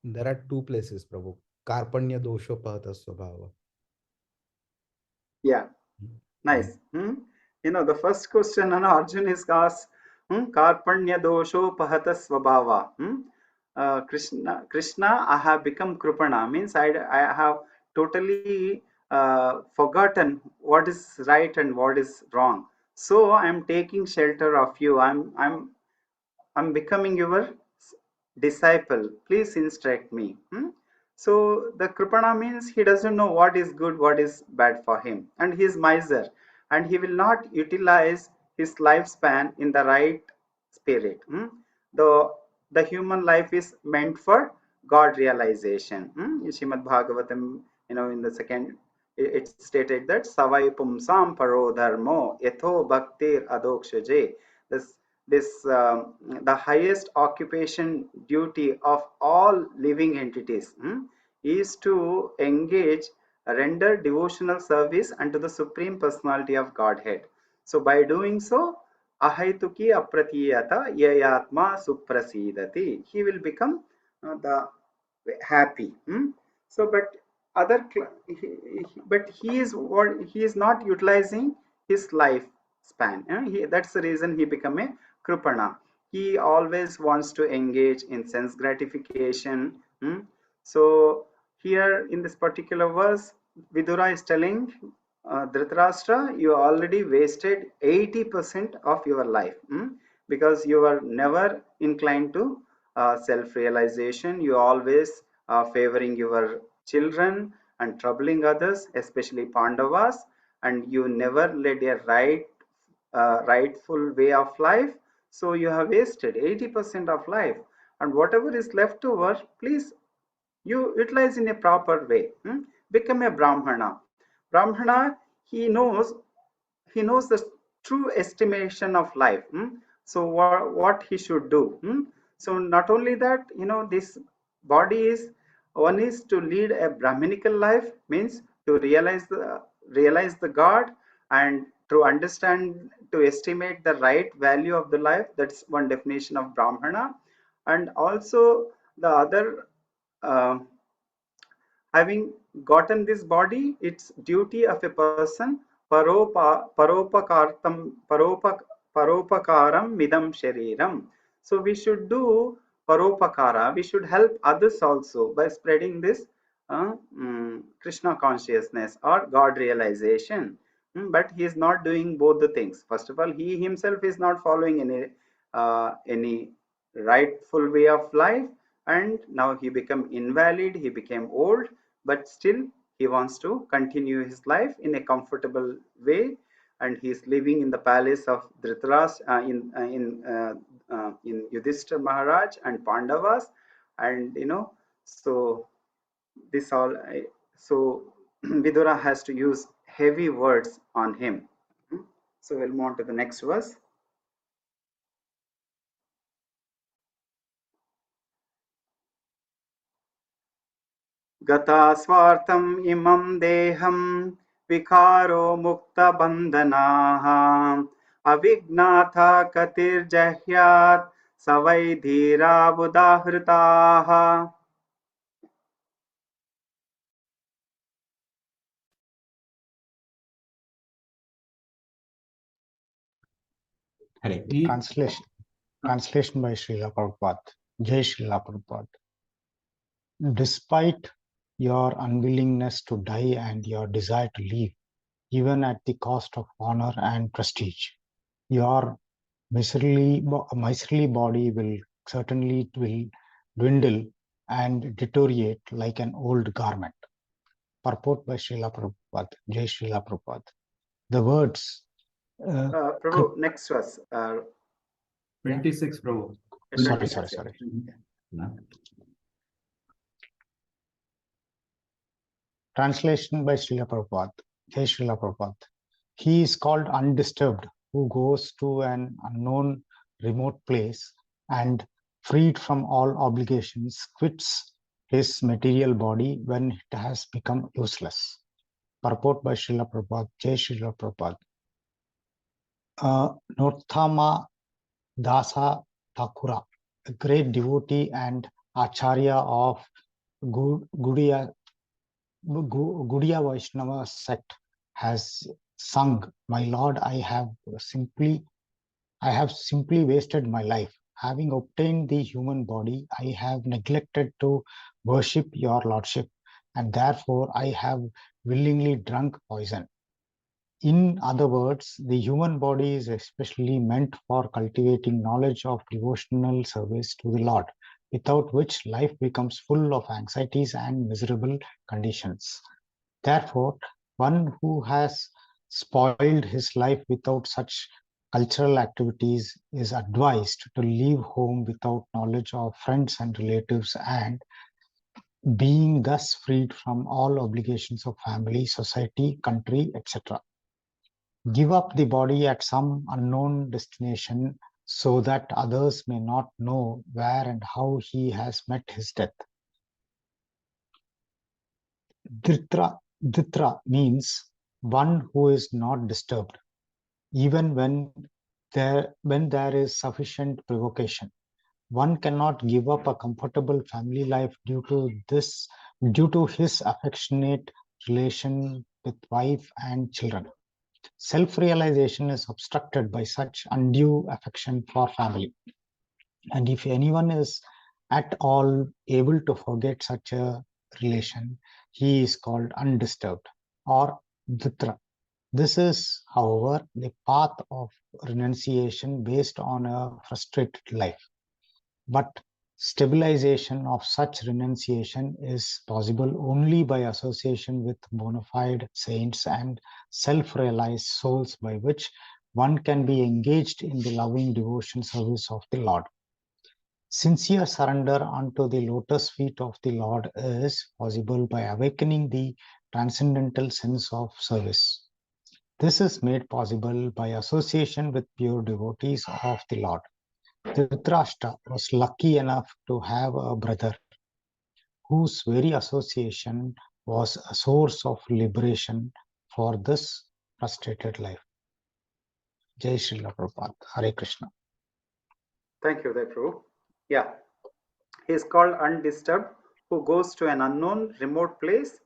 There are two places, Prabhu. Karpanya doshopahata swabhava. Yeah, nice. The first question Arjun is asked, Karpanya doshopahata swabhava. Krishna, I have become Kripana, means I have totally forgotten what is right and what is wrong. So I am taking shelter of you. I'm becoming your disciple. Please instruct me. So the Kripana means he doesn't know what is good, what is bad for him. And he is miser. And he will not utilize his lifespan in the right spirit. The, the human life is meant for God realization. In Srimad Bhagavatam, in the second, it's stated that Savai Pumsam Paro Dharmo Yatho Bhaktir Adokshaje. The highest occupation duty of all living entities is to engage, render devotional service unto the Supreme Personality of Godhead. So by doing so, ahaituki apratiyata yayatma suprasidati, he will become the happy. So but he is not utilizing his life span. That's the reason he become a Kripana. He always wants to engage in sense gratification. So here in this particular verse, Vidura is telling Dhritarashtra, you already wasted 80% of your life because you were never inclined to self-realization. You always favoring your children and troubling others, especially Pandavas, and you never led a rightful way of life. So you have wasted 80% of life, and whatever is left over, please you utilize in a proper way. Become a Brahmana. Brahmana, he knows the true estimation of life. So what he should do. So not only that, this body is, one is to lead a Brahminical life, means to realize the God, and to understand, to estimate the right value of the life. That's one definition of Brahmana. And also the other, having gotten this body, it's duty of a person, paropakaram midam shariram. So we should do paropakara, we should help others also by spreading this Krishna consciousness or God realization. But he is not doing both the things. First of all, he himself is not following any rightful way of life, and now he became invalid, he became old, but still he wants to continue his life in a comfortable way, and he is living in the palace of Dhritarashtra, in Yudhishthira Maharaj and Pandavas, and so this all so Vidura has to use heavy words on him. So we'll move on to the next verse. गता स्वार्थम् इमं देहं विकारो मुक्तबन्धनाः अविज्ञाता कतिर्जह्यात् स वै धीरा बुधाहृताः. Translation by Srila Prabhupada. Jai Srila Prabhupada. Despite your unwillingness to die and your desire to live, even at the cost of honor and prestige, your miserly body will certainly dwindle and deteriorate like an old garment. Purport by Srila Prabhupada, Jai Srila Prabhupada. The words Prabhu, next verse. 26, Prabhu. sorry. Yeah. Translation by Srila Prabhupada, Jai Srila Prabhupada. He is called undisturbed who goes to an unknown remote place and freed from all obligations quits his material body when it has become useless. Purport by Srila Prabhupada, Jai Srila Prabhupada. Nottama Dasa Thakura, a great devotee and acharya of Gaudiya Vaishnava sect, has sung, "My Lord, I have simply wasted my life. Having obtained the human body, I have neglected to worship your lordship, and therefore I have willingly drunk poison." In other words, the human body is especially meant for cultivating knowledge of devotional service to the Lord, without which life becomes full of anxieties and miserable conditions. Therefore, one who has spoiled his life without such cultural activities is advised to leave home without knowledge of friends and relatives, and being thus freed from all obligations of family, society, country, etc. Give up the body at some unknown destination so that others may not know where and how he has met his death. Dritra means one who is not disturbed, even when there is sufficient provocation. One cannot give up a comfortable family life due to his affectionate relation with wife and children. Self-realization is obstructed by such undue affection for family. And if anyone is at all able to forget such a relation, he is called undisturbed or dhitra. This is, however, the path of renunciation based on a frustrated life. But stabilization of such renunciation is possible only by association with bona fide saints and self-realized souls, by which one can be engaged in the loving devotion service of the Lord. Sincere surrender unto the lotus feet of the Lord is possible by awakening the transcendental sense of service. This is made possible by association with pure devotees of the Lord. Dhritarashtra was lucky enough to have a brother whose very association was a source of liberation for this frustrated life. Jai Srila Prabhupada. Hare Krishna. Thank you, Prabhu. Yeah. He is called undisturbed who goes to an unknown remote place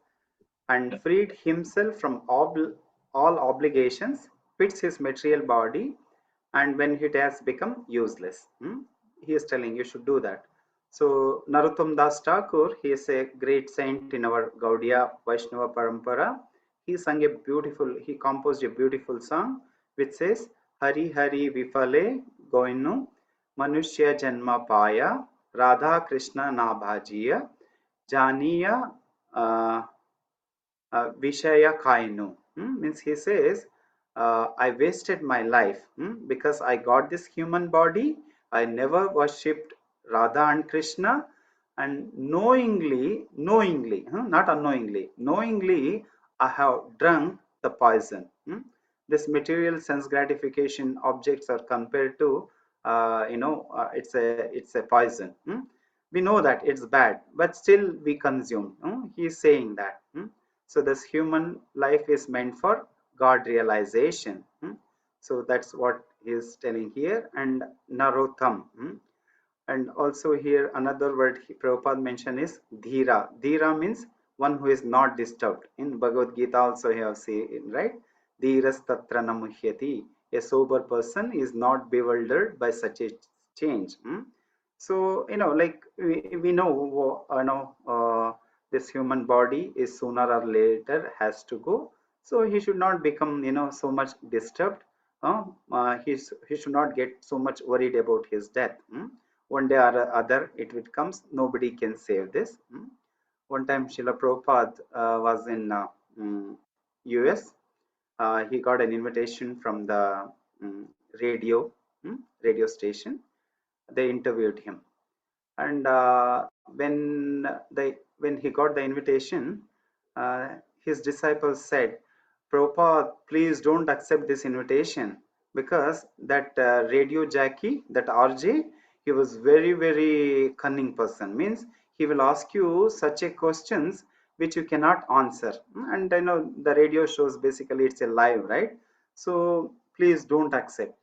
and freed himself from all obligations, quits his material body, and when it has become useless. He is telling you should do that. So Narottam Das Thakur, he is a great saint in our Gaudiya Vaishnava Parampara. He composed a beautiful song which says, Hari Hari Vifale Goinu Manushya Janma Paya Radha Krishna Na Bhajiya Janiya Vishaya Kainu. Means he says, I wasted my life because I got this human body. I never worshipped Radha and Krishna, and knowingly, not unknowingly, knowingly, I have drunk the poison. This material sense gratification objects are compared to, it's a poison. We know that it's bad, but still we consume. He is saying that. So this human life is meant for God realization. So that's what he is telling here. And Narottam. And also here another word Prabhupada mentioned is Dhira. Dhira means one who is not disturbed. In Bhagavad Gita also you have seen, right? Dhiras tatra namuhyati. A sober person is not bewildered by such a change. So, like we know, this human body is sooner or later has to go. So he should not become, so much disturbed he should not get so much worried about his death. One day or other it will comes, nobody can save this. One time Srila Prabhupada was in US. He got an invitation from the radio radio station. They interviewed him, and when he got the invitation, his disciples said, Prabhupada, please don't accept this invitation, because that radio jockey, that RJ, he was very cunning person. Means he will ask you such a questions which you cannot answer. And I know the radio shows basically it's a live, right? So please don't accept.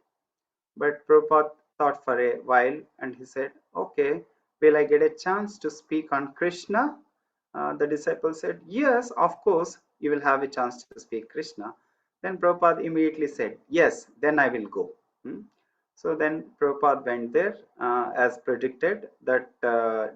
But Prabhupada thought for a while and he said, okay, will I get a chance to speak on Krishna? The disciple said, yes, of course, you will have a chance to speak Krishna. Then Prabhupada immediately said, yes, then I will go. So then Prabhupada went there, as predicted. That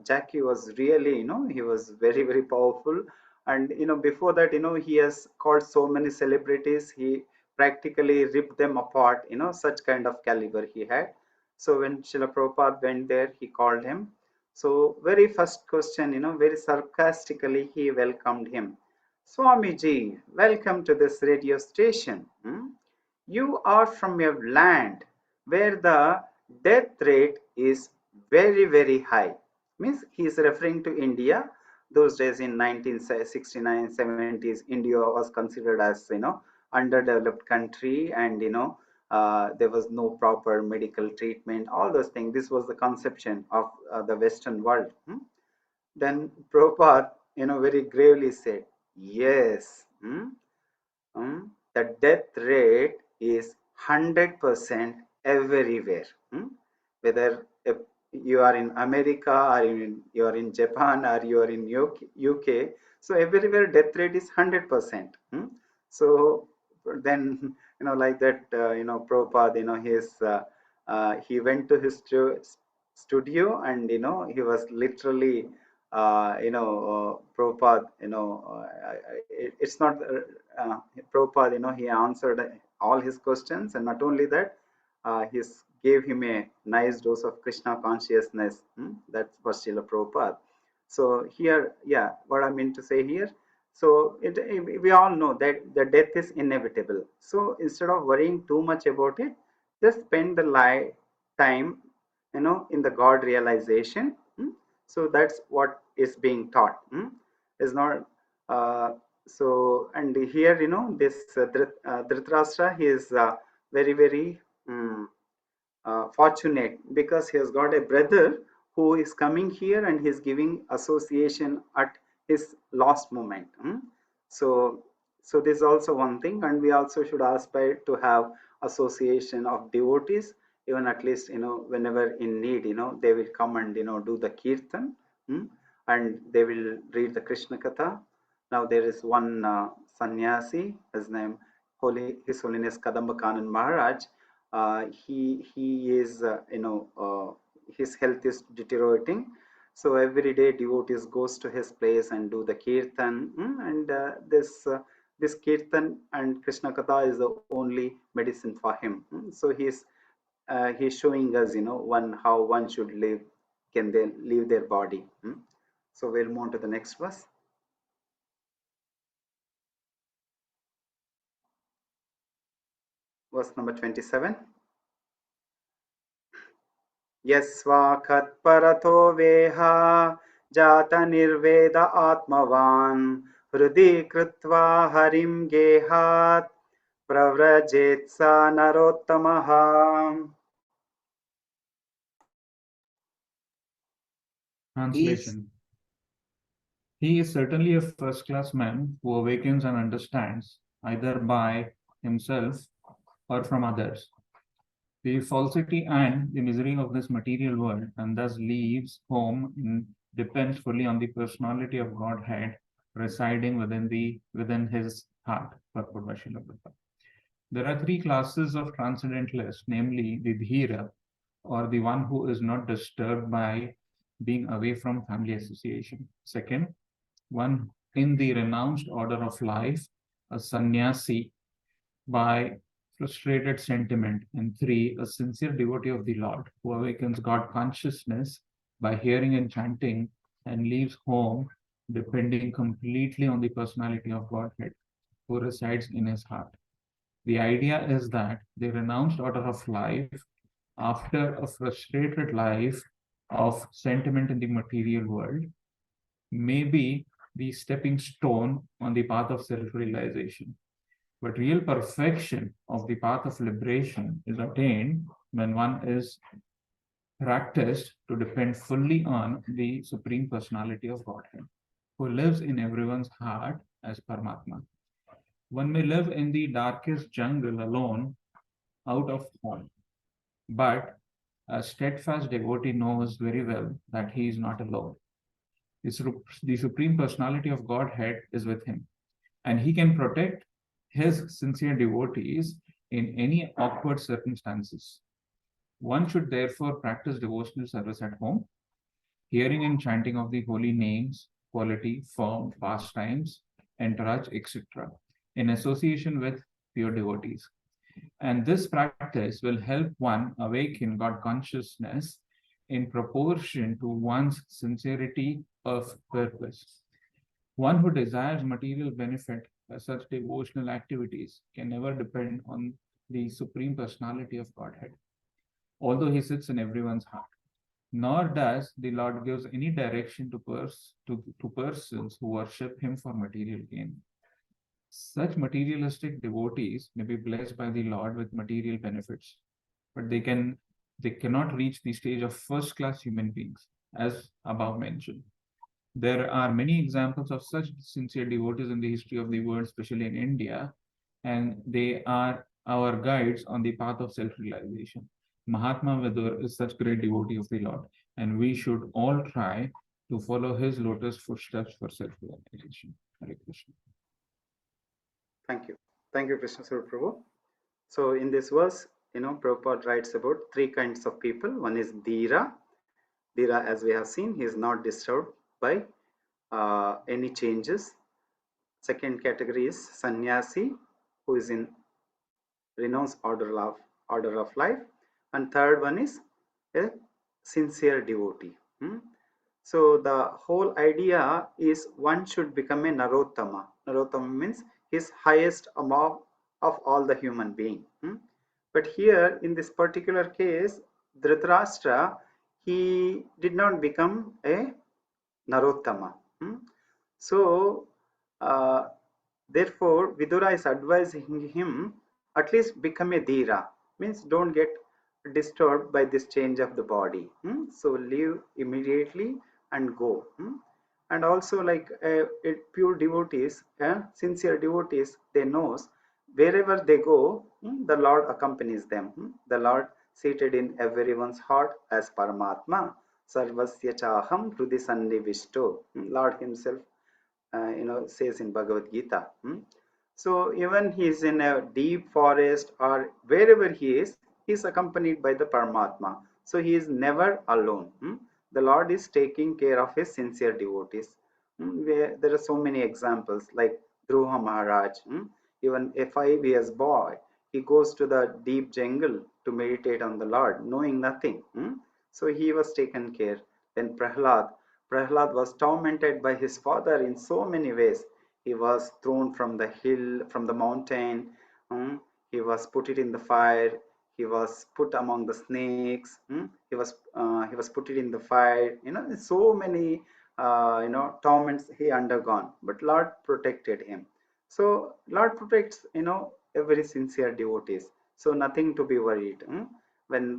Jackie was really, he was very powerful. And, before that, he has called so many celebrities. He practically ripped them apart, such kind of caliber he had. So when Srila Prabhupada went there, he called him. So very first question, very sarcastically he welcomed him. Swamiji, welcome to this radio station. You are from a land where the death rate is very high. Means he is referring to India. Those days in 1969, 70s, India was considered as, underdeveloped country, and, there was no proper medical treatment, all those things. This was the conception of the Western world. Then Prabhupada, very gravely said, yes, the death rate is 100% everywhere. Whether you are in America or you are in Japan or you are in UK, so everywhere death rate is 100%. So then, like that, Prabhupada, he went to his studio, and he was literally Prabhupada, it's not Prabhupada, he answered all his questions, and not only that, he gave him a nice dose of Krishna consciousness. That was Srila Prabhupada. So here, yeah, what I mean to say here, so we all know that the death is inevitable. So instead of worrying too much about it, just spend the time, in the God realization. So that's what is being taught. Is not so. And here, this Dhritarashtra, he is very fortunate, because he has got a brother who is coming here and he is giving association at his last moment. So this is also one thing, and we also should aspire to have association of devotees, even at least, whenever in need, they will come and, do the kirtan, and they will read the Krishna Katha. Now there is one sannyasi, his name, His Holiness Kadamba Kanan Maharaj. He is, his health is deteriorating. So every day devotees goes to his place and do the kirtan, and this kirtan and Krishna Katha is the only medicine for him. So he's showing us, how one should live, can they leave their body. So we'll move on to the next verse. Verse number 27. यस्वाखत्परतो वेहा जात निर्वेद आत्मवान् हृदि कृत्वा हरिं गेहात् प्रव्रजेत् स नरोत्तमः. Translation. He is certainly a first-class man who awakens and understands, either by himself or from others, the falsity and the misery of this material world, and thus leaves home and depends fully on the personality of Godhead residing within his heart. There are three classes of transcendentalists, namely the Dhira, or the one who is not disturbed by being away from family association. Second, one in the renounced order of life, a sannyasi, by frustrated sentiment, and 3, a sincere devotee of the Lord who awakens God consciousness by hearing and chanting and leaves home depending completely on the personality of Godhead who resides in his heart. The idea is that the renounced order of life, after a frustrated life of sentiment in the material world, may be the stepping stone on the path of self-realization. But real perfection of the path of liberation is attained when one is practiced to depend fully on the Supreme Personality of Godhead, who lives in everyone's heart as Paramatma. One may live in the darkest jungle alone, out of home, but a steadfast devotee knows very well that he is not alone. The Supreme Personality of Godhead is with him, and he can protect his sincere devotees in any awkward circumstances. One should therefore practice devotional service at home, hearing and chanting of the holy names, quality, form, pastimes, entourage, etc., in association with pure devotees. And this practice will help one awaken God consciousness in proportion to one's sincerity of purpose. One who desires material benefit by such devotional activities can never depend on the Supreme Personality of Godhead, although he sits in everyone's heart. Nor does the Lord gives any direction to persons who worship him for material gain. Such materialistic devotees may be blessed by the Lord with material benefits, but they cannot reach the stage of first-class human beings, as above mentioned. There are many examples of such sincere devotees in the history of the world, especially in India, and they are our guides on the path of self-realization. Mahatma Vidur is such great devotee of the Lord, and we should all try to follow his lotus footsteps for self-realization. Hare Krishna. Thank you, Krishna Swarup Prabhu. So in this verse, Prabhupada writes about 3 kinds of people. One is Dhira. Dhira, as we have seen, he is not disturbed by any changes. Second category is Sannyasi, who is in renounced order of life. And third one is a sincere devotee. So the whole idea is one should become a Narottama. Narottama means his highest among of all the human being. But here in this particular case, Dhritarashtra, he did not become a Narottama. So therefore Vidura is advising him at least become a Dhira, means don't get disturbed by this change of the body. So leave immediately and go. And also like pure devotees, sincere devotees, they knows wherever they go, the Lord accompanies them. The Lord seated in everyone's heart as Paramatma, Sarvasya Chaham Hrudi Sannivishto. Lord himself says in Bhagavad Gita. So even he is in a deep forest or wherever he is accompanied by the Paramatma. So he is never alone. The Lord is taking care of his sincere devotees. There are so many examples like Dhruva Maharaj. Even a 5 years boy, he goes to the deep jungle to meditate on the Lord, knowing nothing. So he was taken care. Then Prahlad was tormented by his father in so many ways. He was thrown from the hill, from the mountain. He was put it in the fire. He was put among the snakes. He was put it in the fire. So many torments he undergone. But Lord protected him. So Lord protects every sincere devotees. So nothing to be worried. When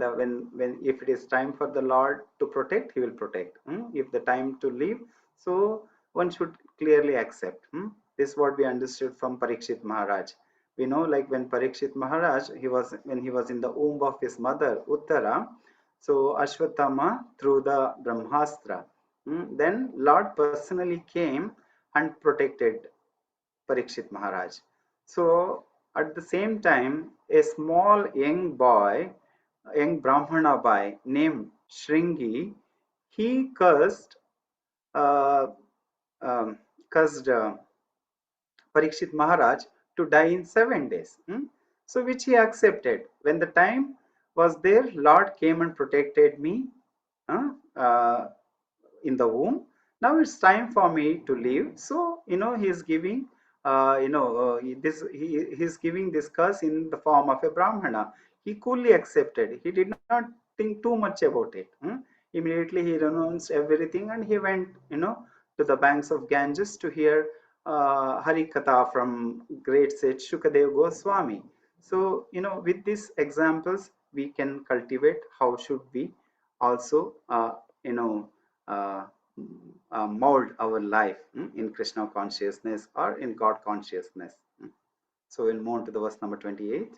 if it is time for the Lord to protect, he will protect. If the time to leave, so one should clearly accept. This is what we understood from Parikshit Maharaj. We know, like when Parikshit Maharaj, when he was in the womb of his mother Uttara, so Ashwatthama threw the Brahmastra. Then Lord personally came and protected Parikshit Maharaj. So at the same time, a small young Brahmana boy named Shringi, he cursed Parikshit Maharaj to die in 7 days. So which he accepted. When the time was there, Lord came and protected me uh, in the womb. Now it's time for me to leave. So he is giving he's giving this curse in the form of a brahmana. He coolly accepted. He did not think too much about it. Immediately he renounced everything and he went to the banks of Ganges to hear Hari Katha from great sage Shukadev Goswami. So with these examples we can cultivate how should we also you know uh, mold our life in Krishna consciousness or in God consciousness. So we'll move on to the verse number 28.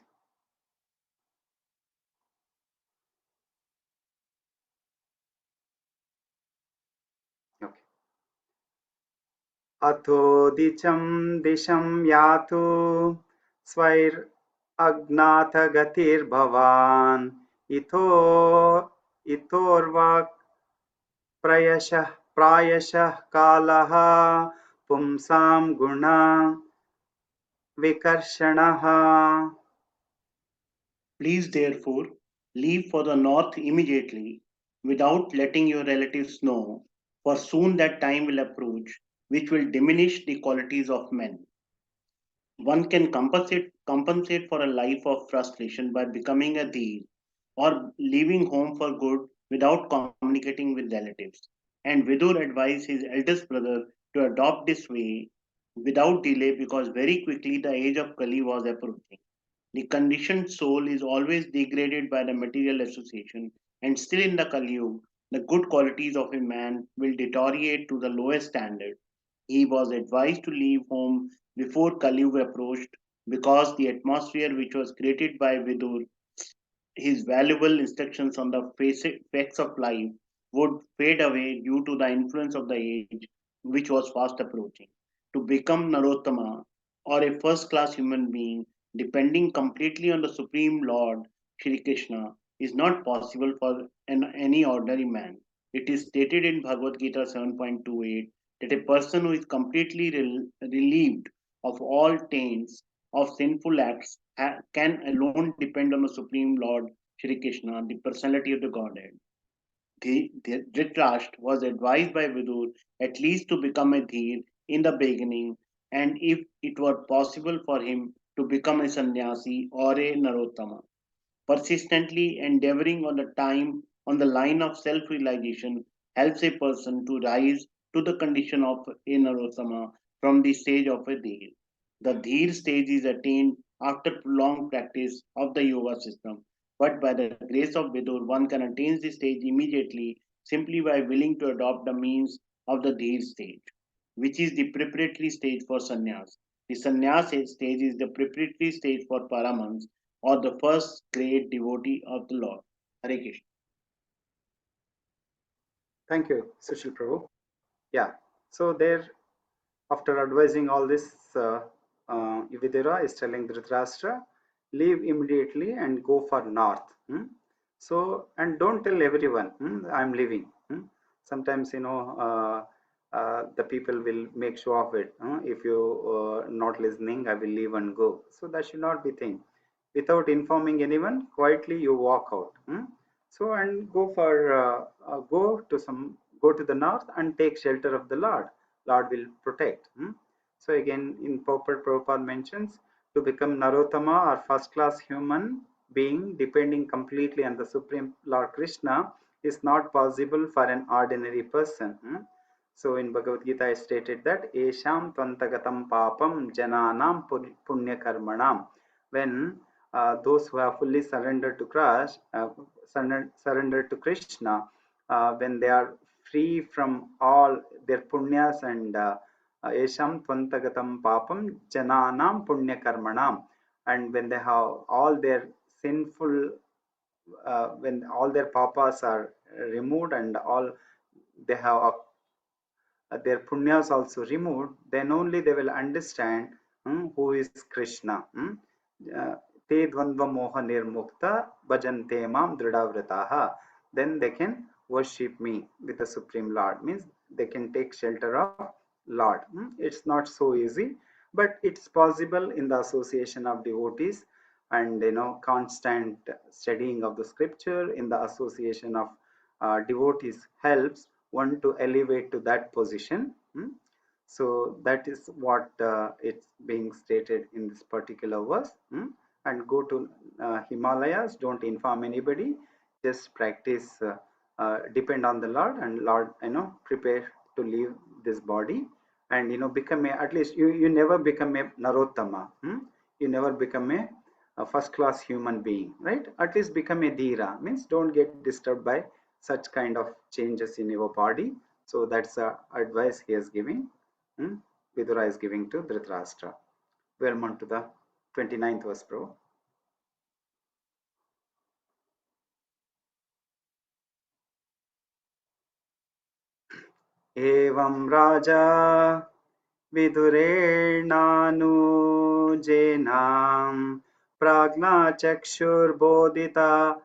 Okay. Atho dicham disham yatu swair agnatha gatir bhavan itorvak prayashah kalaha pumsam guna vikarshanaha. Please therefore leave for the north immediately, without letting your relatives know, for soon that time will approach which will diminish the qualities of men. One can compensate for a life of frustration by becoming a dheer or leaving home for good without communicating with relatives. And Vidur advised his eldest brother to adopt this way without delay, because very quickly the age of Kali was approaching. The conditioned soul is always degraded by the material association, and still in the Kali Yuga, the good qualities of a man will deteriorate to the lowest standard. He was advised to leave home before Kali Yuga approached, because the atmosphere which was created by Vidur, his valuable instructions on the facts of life, would fade away due to the influence of the age which was fast approaching. To become Narottama, or a first class human being, depending completely on the Supreme Lord Shri Krishna, is not possible for any ordinary man. It is stated in Bhagavad Gita 7.28 that a person who is completely relieved of all taints of sinful acts can alone depend on the Supreme Lord Shri Krishna, the personality of the Godhead. Dhritarashtra was advised by Vidur at least to become a dheer in the beginning, and if it were possible for him to become a sannyasi or a narottama. Persistently endeavoring on the line of self-realization helps a person to rise to the condition of a narottama from the stage of a dheer. The dheer stage is attained after prolonged practice of the yoga system, but by the grace of Vidur, one can attain this stage immediately simply by willing to adopt the means of the dheer stage, which is the preparatory stage for sannyas. The sannyas stage is the preparatory stage for paramans, or the first great devotee of the Lord. Hare Krishna. Thank you, Sushil Prabhu. Yeah. So there, after advising all this, Vidura is telling Dhritarashtra, leave immediately and go for north. So, and don't tell everyone, I'm leaving. Sometimes, the people will make show of it. If you not listening, I will leave and go. So that should not be thing. Without informing anyone, quietly you walk out. So and go to the north and take shelter of the Lord. Lord will protect. So again, in Prabhupada mentions, to become Narottama or first class human being depending completely on the Supreme Lord Krishna is not possible for an ordinary person. So in Bhagavad Gita, I stated that Esham Tvantagatam Papam Jananam Punya Karmanam. When those who have fully surrendered to Krishna, when they are free from all their punyas and Esham Tvantagatam Papam Jananam Punya Karmanam, and when they have all their sinful when all their papas are removed and all they have their punyas also removed, then only they will understand who is Krishna. Te dvandva moha nirmukta bhajante mam dridhavrataha. Then they can worship me with the Supreme Lord. Means they can take shelter of Lord. It's not so easy, but it's possible in the association of devotees. and constant studying of the scripture in the association of devotees helps one to elevate to that position. So that is what it's being stated in this particular verse. And go to Himalayas, don't inform anybody, just practice, depend on the Lord, and Lord prepare to leave this body, and become a, at least you never become a Narottama. You never become a first class human being, right? At least become a Dhira, means don't get disturbed by such kind of changes in your body. So that's the advice he is giving. Vidura is giving to Dhritarashtra. We'll move to the 29th verse, bro. Evam Raja Vidurenanujena Pragna Chakshurbodhita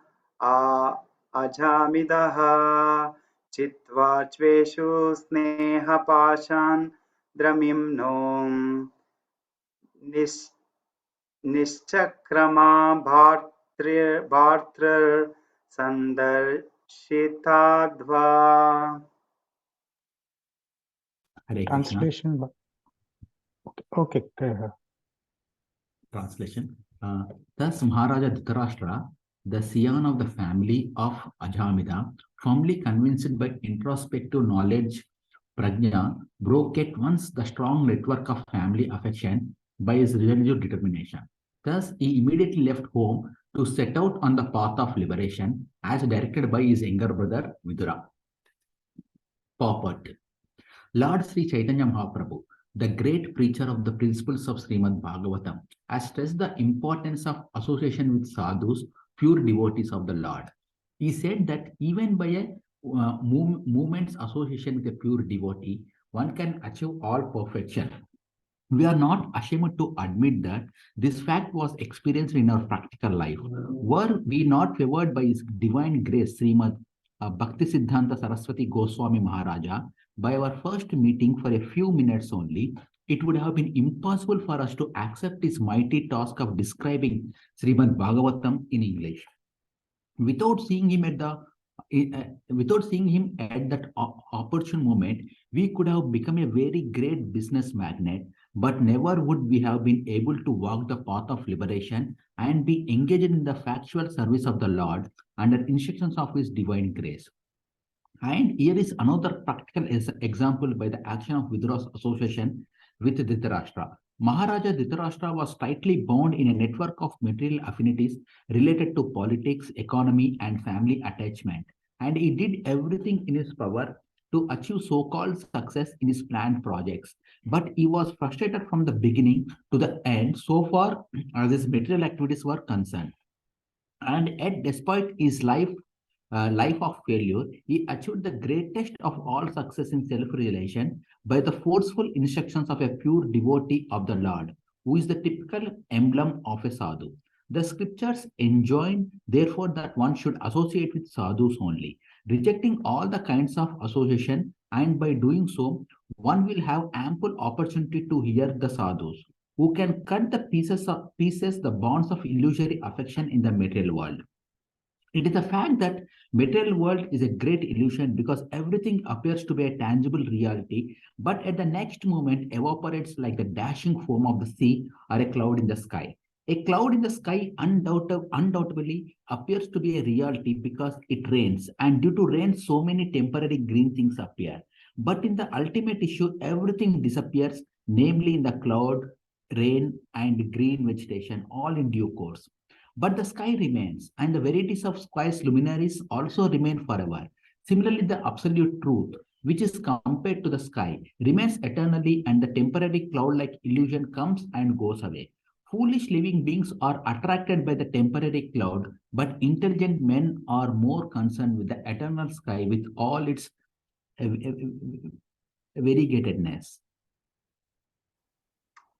Ajamidaha Chitva Chveshu Sneha Pashan Dramimnom Nishchakrama Bhartr Sandarshitadva. Hare Krishna. Translation. Okay. Translation. Thus, Maharaja Dhritarashtra, the scion of the family of Ajamida, firmly convinced by introspective knowledge, Prajna, broke at once the strong network of family affection by his religious determination. Thus, he immediately left home to set out on the path of liberation as directed by his younger brother Vidura. Purport. Lord Sri Chaitanya Mahaprabhu, the great preacher of the principles of Srimad Bhagavatam, has stressed the importance of association with sadhus, pure devotees of the Lord. He said that even by a moment's association with a pure devotee, one can achieve all perfection. We are not ashamed to admit that this fact was experienced in our practical life. Were we not favored by His divine grace, Srimad Bhakti Siddhanta Saraswati Goswami Maharaja, by our first meeting for a few minutes only, it would have been impossible for us to accept his mighty task of describing Srimad Bhagavatam in English. Without seeing him at that opportune moment, we could have become a very great business magnate, but never would we have been able to walk the path of liberation and be engaged in the factual service of the Lord under instructions of His divine grace. And here is another practical example by the action of Vidura's association with Dhritarashtra. Maharaja Dhritarashtra was tightly bound in a network of material affinities related to politics, economy, and family attachment. And he did everything in his power to achieve so-called success in his planned projects. But he was frustrated from the beginning to the end so far as his material activities were concerned. And yet, despite his life of failure, he achieved the greatest of all success in self-realization by the forceful instructions of a pure devotee of the Lord, who is the typical emblem of a sadhu. The scriptures enjoin, therefore, that one should associate with sadhus only, rejecting all the kinds of association, and by doing so, one will have ample opportunity to hear the sadhus, who can cut the pieces the bonds of illusory affection in the material world. It is the fact that material world is a great illusion because everything appears to be a tangible reality, but at the next moment evaporates like the dashing foam of the sea or a cloud in the sky. A cloud in the sky undoubtedly appears to be a reality because it rains, and due to rain, so many temporary green things appear. But in the ultimate issue, everything disappears, namely in the cloud, rain, and green vegetation, all in due course. But the sky remains, and the varieties of sky's luminaries also remain forever. Similarly, the absolute truth, which is compared to the sky, remains eternally, and the temporary cloud-like illusion comes and goes away. Foolish living beings are attracted by the temporary cloud, but intelligent men are more concerned with the eternal sky with all its variegatedness.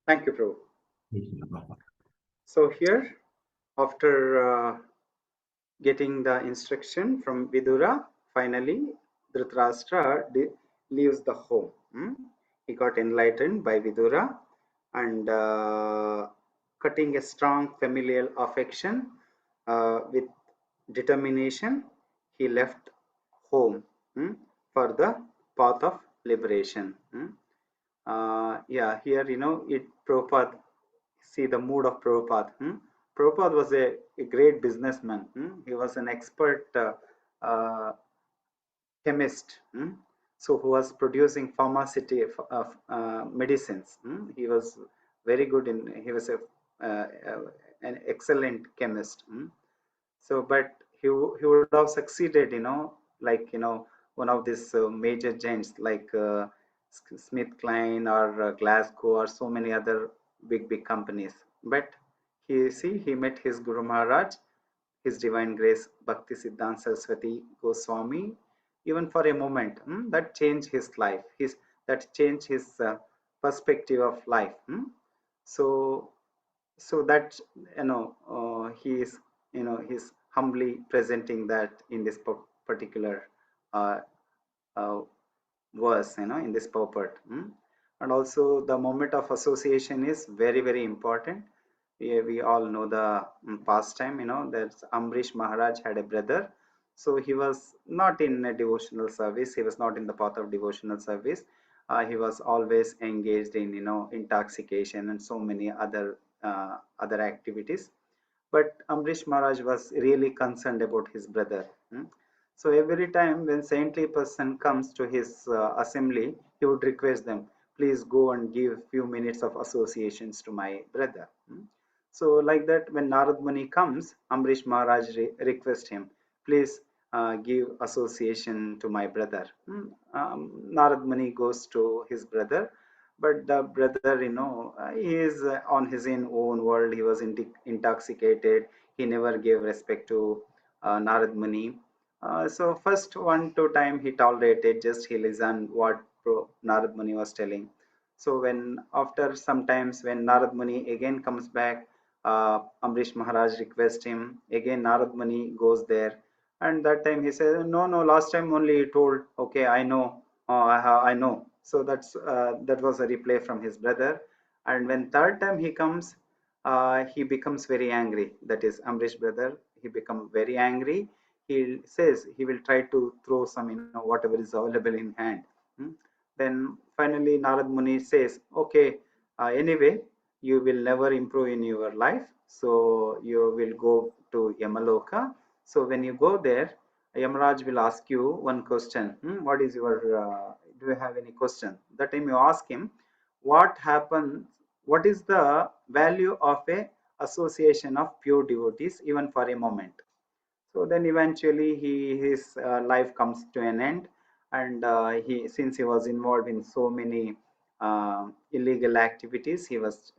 Thank you, Prabhu. So here, after getting the instruction from Vidura, finally Dhritarashtra leaves the home. He got enlightened by Vidura, and cutting a strong familial affection with determination, he left home for the path of liberation. Yeah, here, Prabhupada, see the mood of Prabhupada. Prabhupada was a great businessman. He was an expert uh, chemist. So who was producing pharmaceutical medicines. He was very good he was an excellent chemist. So, but he would have succeeded, like, one of these major giants like Smith Klein or Glasgow or so many other big companies. But he met his Guru Maharaj, his Divine Grace Bhakti Siddhanta Saraswati Goswami, even for a moment. That changed his life. That changed his perspective of life. So that, he is, he's humbly presenting that in this particular uh, uh, verse, in this purport. And also the moment of association is very important. We all know the pastime, that Amrish Maharaj had a brother. So he was not in a devotional service, he was not in the path of devotional service. He was always engaged in, intoxication and so many other activities. But Amrish Maharaj was really concerned about his brother. So every time when saintly person comes to his assembly, he would request them, please go and give few minutes of associations to my brother. So like that, when Narad Muni comes, Amrish Maharaj request him, please give association to my brother. Narad Muni goes to his brother, but the brother, he is on his own world. He was intoxicated. He never gave respect to Narad Muni. So first 1-2 time he tolerated, just he listened what Narad Muni was telling. So when after sometimes when Narad Muni again comes back, Amrish Maharaj requests him again. Narad Muni goes there, and that time he says, no, last time only he told, okay, I know, I know. So that was a replay from his brother. And when third time he comes, he becomes very angry. That is Amrish brother. He becomes very angry. He says he will try to throw some, whatever is available in hand. Then finally Narad Muni says, okay, anyway, you will never improve in your life. So you will go to Yamaloka. So when you go there, Yamaraj will ask you one question. What is your, do you have any question? That time you ask him, what happens, what is the value of a association of pure devotees even for a moment? So then eventually his life comes to an end, and since he was involved in so many illegal activities, he was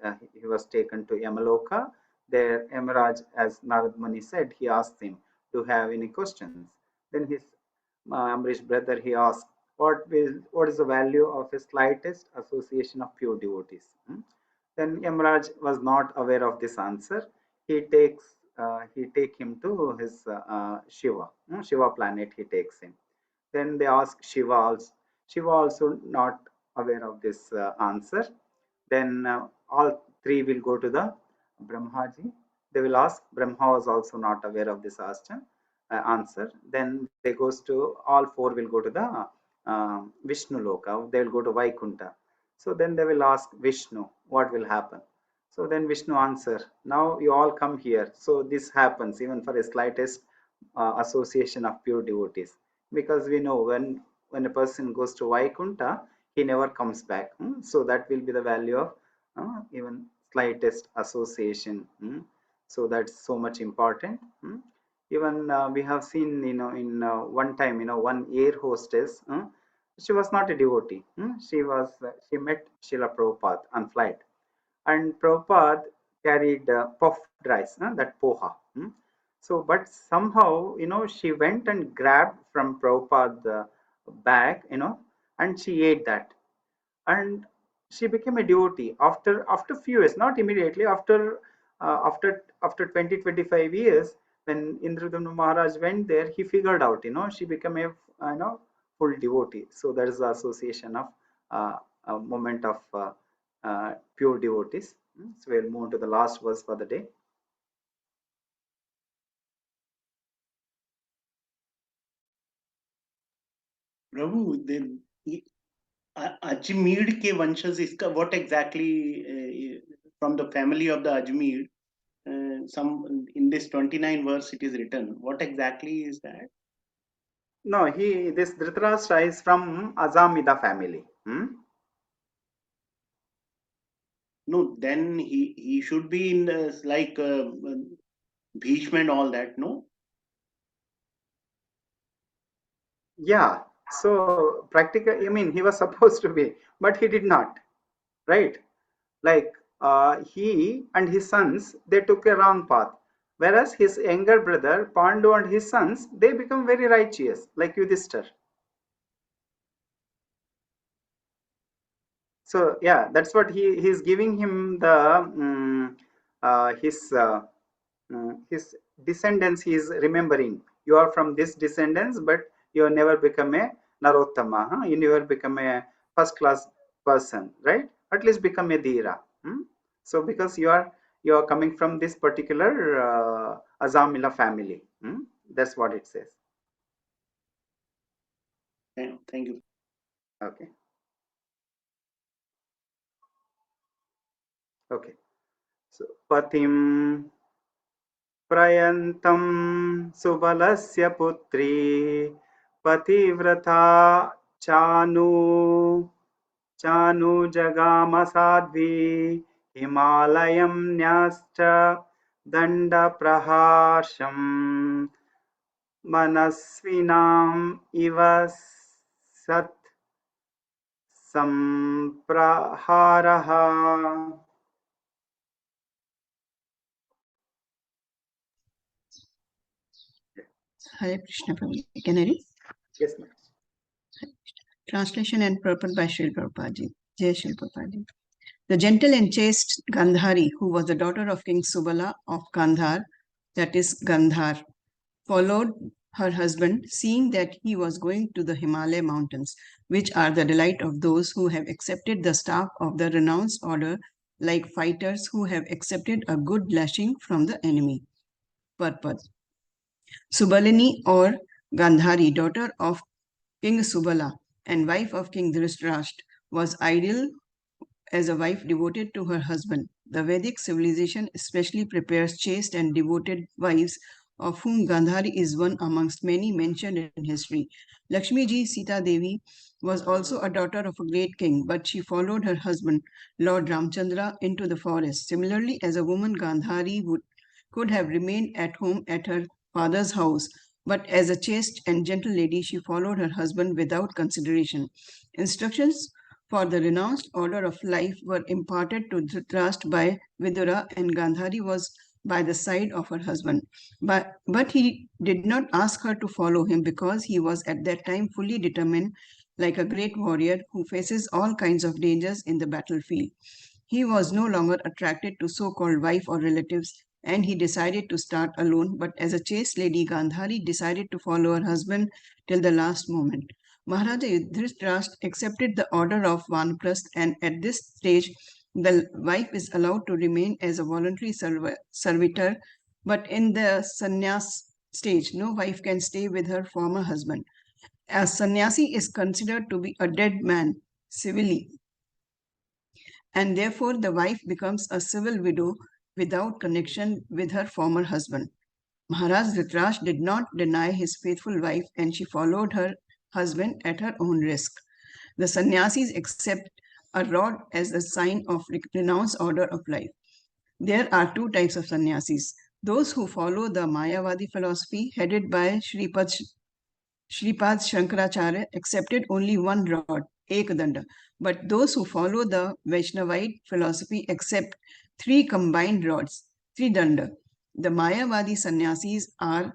taken to Yamaloka. There Yamaraj, as Narad Muni said, he asked him, do you have any questions? Then his Amrish brother, he asked, what is the value of a slightest association of pure devotees? Then Yamaraj was not aware of this answer. He take him to his Shiva, Shiva planet. He takes him. Then they ask Shiva also. Shiva also not aware of this answer. Then all three will go to the Brahmaji. They will ask. Brahma was also not aware of this answer. Then they goes to all four will go to the Vishnu Loka. They will go to Vaikunta. So then they will ask Vishnu, what will happen? So then Vishnu answer, now you all come here. So this happens even for a slightest association of pure devotees. Because we know when a person goes to Vaikunta, he never comes back. So that will be the value of even slightest association. So that's so much important. Even we have seen, in one time, one air hostess, she was not a devotee. She met Srila Prabhupada on flight, and Prabhupada carried puffed rice, that poha. So, but somehow, she went and grabbed from Prabhupada's bag, and she ate that, and she became a devotee after few years, not immediately. After 20-25 years, when Indradumna Maharaj went there, he figured out, she became a full devotee. So that is the association of a moment of pure devotees. So we'll move to the last verse for the day. Prabhu, Ajmer ke vanshas iska what exactly from the family of the Ajmer? Some in this 29 verse it is written. What exactly is that? No, this Dhritarashtra is from Azamida family. No, then he should be in like Bhishma and all that. No. Yeah. So practically, I mean, he was supposed to be, but he did not. Right? Like he and his sons, they took a wrong path. Whereas his younger brother Pandu and his sons, they become very righteous, like Yudhishthir. So yeah, that's what he's giving him the his descendants. He is remembering, you are from this descendants, but you have never become a Narottama. Huh? You never become a first class person, right? At least become a Dhira. So because you are coming from this particular Azamila family. That's what it says. Thank you. Okay. Okay. So Patim प्रयन्तं सुबलस्य पुत्री पतिव्रता चानुजगामसाध्वी हिमालयं न्यश्च दण्डप्रहार्षम् मनस्विनाम् इव सत् सम्प्रहारः. Hare Krishna Prabhu. Can I read? Yes, ma'am. Translation and purport by Srila Prabhupada. Jai Srila Prabhupada. The gentle and chaste Gandhari, who was the daughter of King Subala of Gandhar, that is Gandhar, followed her husband, seeing that he was going to the Himalaya mountains, which are the delight of those who have accepted the staff of the renounced order, like fighters who have accepted a good lashing from the enemy. Purport. Subalini or Gandhari, daughter of King Subala and wife of King Dhritarashtra, was ideal as a wife devoted to her husband. The Vedic civilization especially prepares chaste and devoted wives, of whom Gandhari is one amongst many mentioned in history. Lakshmi Ji Sita Devi was also a daughter of a great king, but she followed her husband, Lord Ramchandra, into the forest. Similarly, as a woman, Gandhari could have remained at home at her father's house, but as a chaste and gentle lady, she followed her husband without consideration. Instructions for the renounced order of life were imparted to Dhritarashtra by Vidura, and Gandhari was by the side of her husband. But he did not ask her to follow him because he was at that time fully determined, like a great warrior who faces all kinds of dangers in the battlefield. He was no longer attracted to so-called wife or relatives, and he decided to start alone. But as a chaste lady, Gandhari decided to follow her husband till the last moment. Maharaja Yudhishthira accepted the order of Vanaprastha, and at this stage, the wife is allowed to remain as a voluntary servitor, but in the sannyas stage, no wife can stay with her former husband. A sannyasi is considered to be a dead man civilly, and therefore the wife becomes a civil widow without connection with her former husband. Maharaj Dhritarashtra did not deny his faithful wife, and she followed her husband at her own risk. The sannyasis accept a rod as the sign of renounced order of life. There are two types of sannyasis: those who follow the Mayavadi philosophy headed by Shripad Shankaracharya accepted only one rod, Ekadanda, but those who follow the Vaishnavite philosophy accept three combined rods, Tridanda. The Mayavadi sannyasis are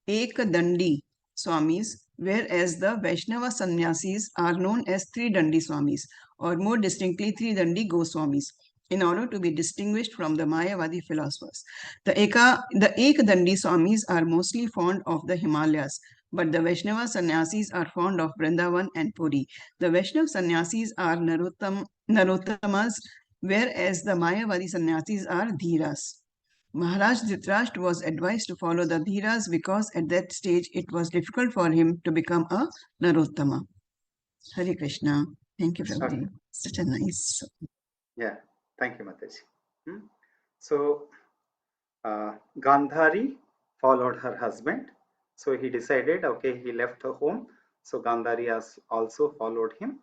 Ekadandi Swamis, whereas the Vaishnava sannyasis are known as Tridandi Swamis, or more distinctly Tridandi Goswamis, in order to be distinguished from the Mayavadi philosophers. The Ekadandi Swamis are mostly fond of the Himalayas, but the Vaishnava sannyasis are fond of Vrindavan and Puri. The Vaishnava sannyasis are Narottamas, whereas the Mayavadi sannyasis are dhiras. Maharaj Dhritarashtra was advised to follow the dhiras because at that stage it was difficult for him to become a Narottama. Hare Krishna. Thank you, Prabhuji. Okay. Such a nice. Yeah, thank you, Mataji. So, Gandhari followed her husband. So he decided, okay, he left her home. So Gandhari has also followed him.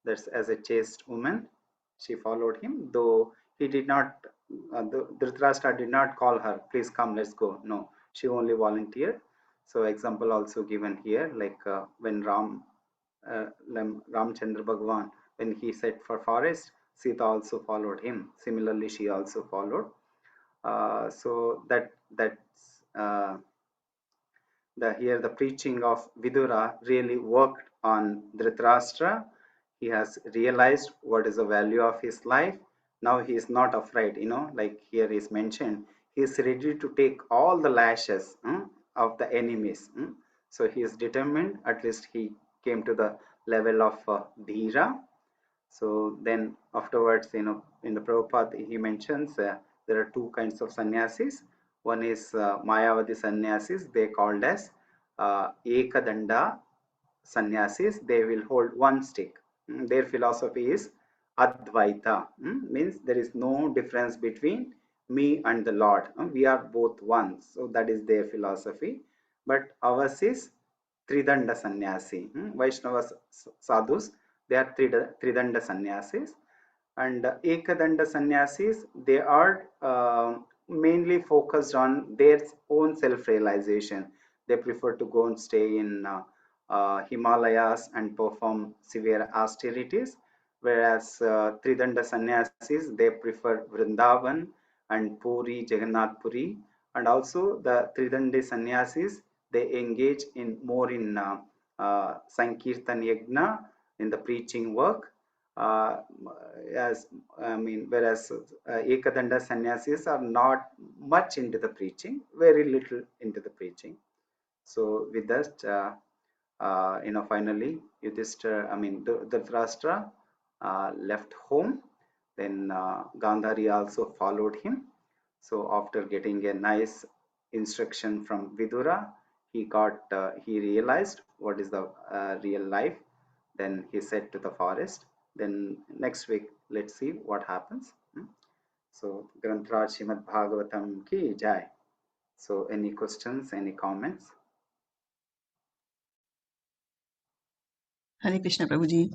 That's as a chaste woman. She followed him, though he did not, Dhritarashtra did not call her, please come, let's go. No, she only volunteered. So example also given here, like when Ramchandra Bhagwan, when he set for forest, Sita also followed him. Similarly, she also followed. So that's here the preaching of Vidura really worked on Dhritarashtra. He has realized what is the value of his life. Now he is not afraid, like here is mentioned, he is ready to take all the lashes of the enemies. So he is determined, at least he came to the level of Dhira. So then afterwards, in the Prabhupada, he mentions there are two kinds of sannyasis. One is Mayavadi sannyasis, they called as Ekadanda sannyasis. They will hold one stick. Their philosophy is Advaita, means there is no difference between me and the Lord. We are both one. So that is their philosophy. But ours is Tridanda sannyasi. Vaishnava sadhus, they are Tridanda sannyasis. And Ekadanda sannyasis, they are mainly focused on their own self-realization. They prefer to go and stay in Himalayas and perform severe austerities, whereas Tridanda sannyasis, they prefer Vrindavan and Puri, Jagannath Puri, and also the Tridanda sannyasis, they engage in more in Sankirtan Yajna, in the preaching work. Whereas Ekadanda sannyasis are not much into the preaching, very little into the preaching. So with that, finally, Dhritarashtra left home. Then Gandhari also followed him. So after getting a nice instruction from Vidura, he realized what is the real life. Then he said to the forest. Then next week, let's see what happens. So Grantraj Srimad Bhagavatam ki jai. So any questions, any comments? Hare Krishna, Prabhuji.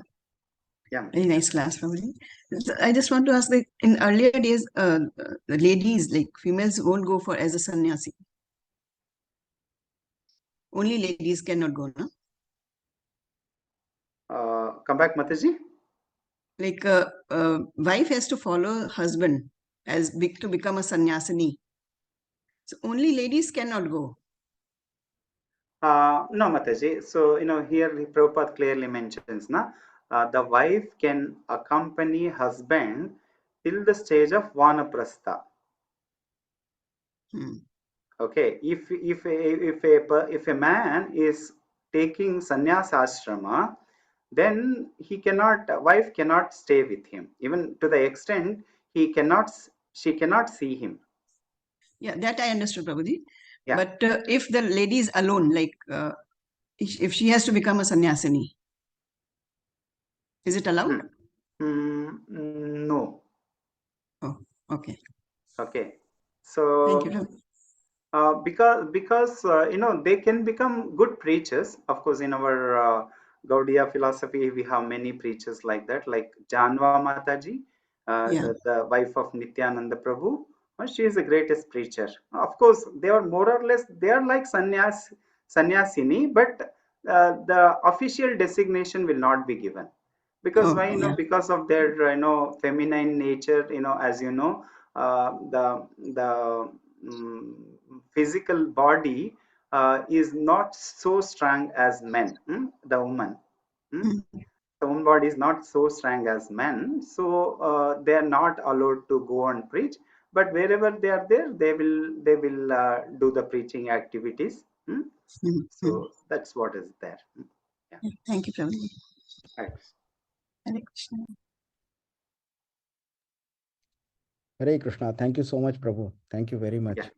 Yeah. Very nice class, Prabhuji. So I just want to ask, like in earlier days, the ladies, like females, won't go for as a sannyasi. Only ladies cannot go, no? Come back, Mataji. Like wife has to follow husband to become a sannyasini. So only ladies cannot go. No, Mataji. So, here Prabhupada clearly mentions, the wife can accompany husband till the stage of Vanaprastha. Okay, if a man is taking sannyas ashrama, then wife cannot stay with him, even to the extent she cannot see him. Yeah, that I understood, Prabhuji. Yeah. But if the lady is alone, like if she has to become a sannyasini, is it allowed? No. Oh, okay. Okay. So thank you. Because they can become good preachers. Of course, in our Gaudiya philosophy, we have many preachers like that, like Janva Mataji, the wife of Nityananda Prabhu. She is the greatest preacher. Of course, they are more or less, they are like sannyasini, but the official designation will not be given. Because why? Because of their feminine nature. As you know, the physical body is not so strong as men. The woman. The woman body is not so strong as men, so they are not allowed to go and preach. But wherever they are there, they will do the preaching activities. So that's what is there. Yeah. Thank you, Prabhuji. Thanks. Hare Krishna. Hare Krishna. Thank you so much, Prabhu. Thank you very much. Yeah.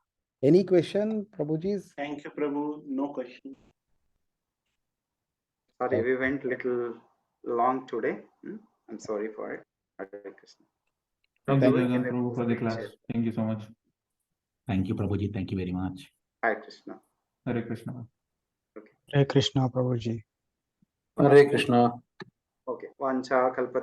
Any question, Prabhuji's? Thank you, Prabhu. No question. Sorry, Okay. we went little long today. I'm sorry for it. Hare Krishna. Thank Prabhu, you can again, we Prabhu, for the please class. share? Thank you so much. Thank you, Prabhuji. Thank you very much. Hare Krishna. Hare Krishna. Hare Krishna, Prabhuji. Hare Krishna. Okay. Vancha kalpatu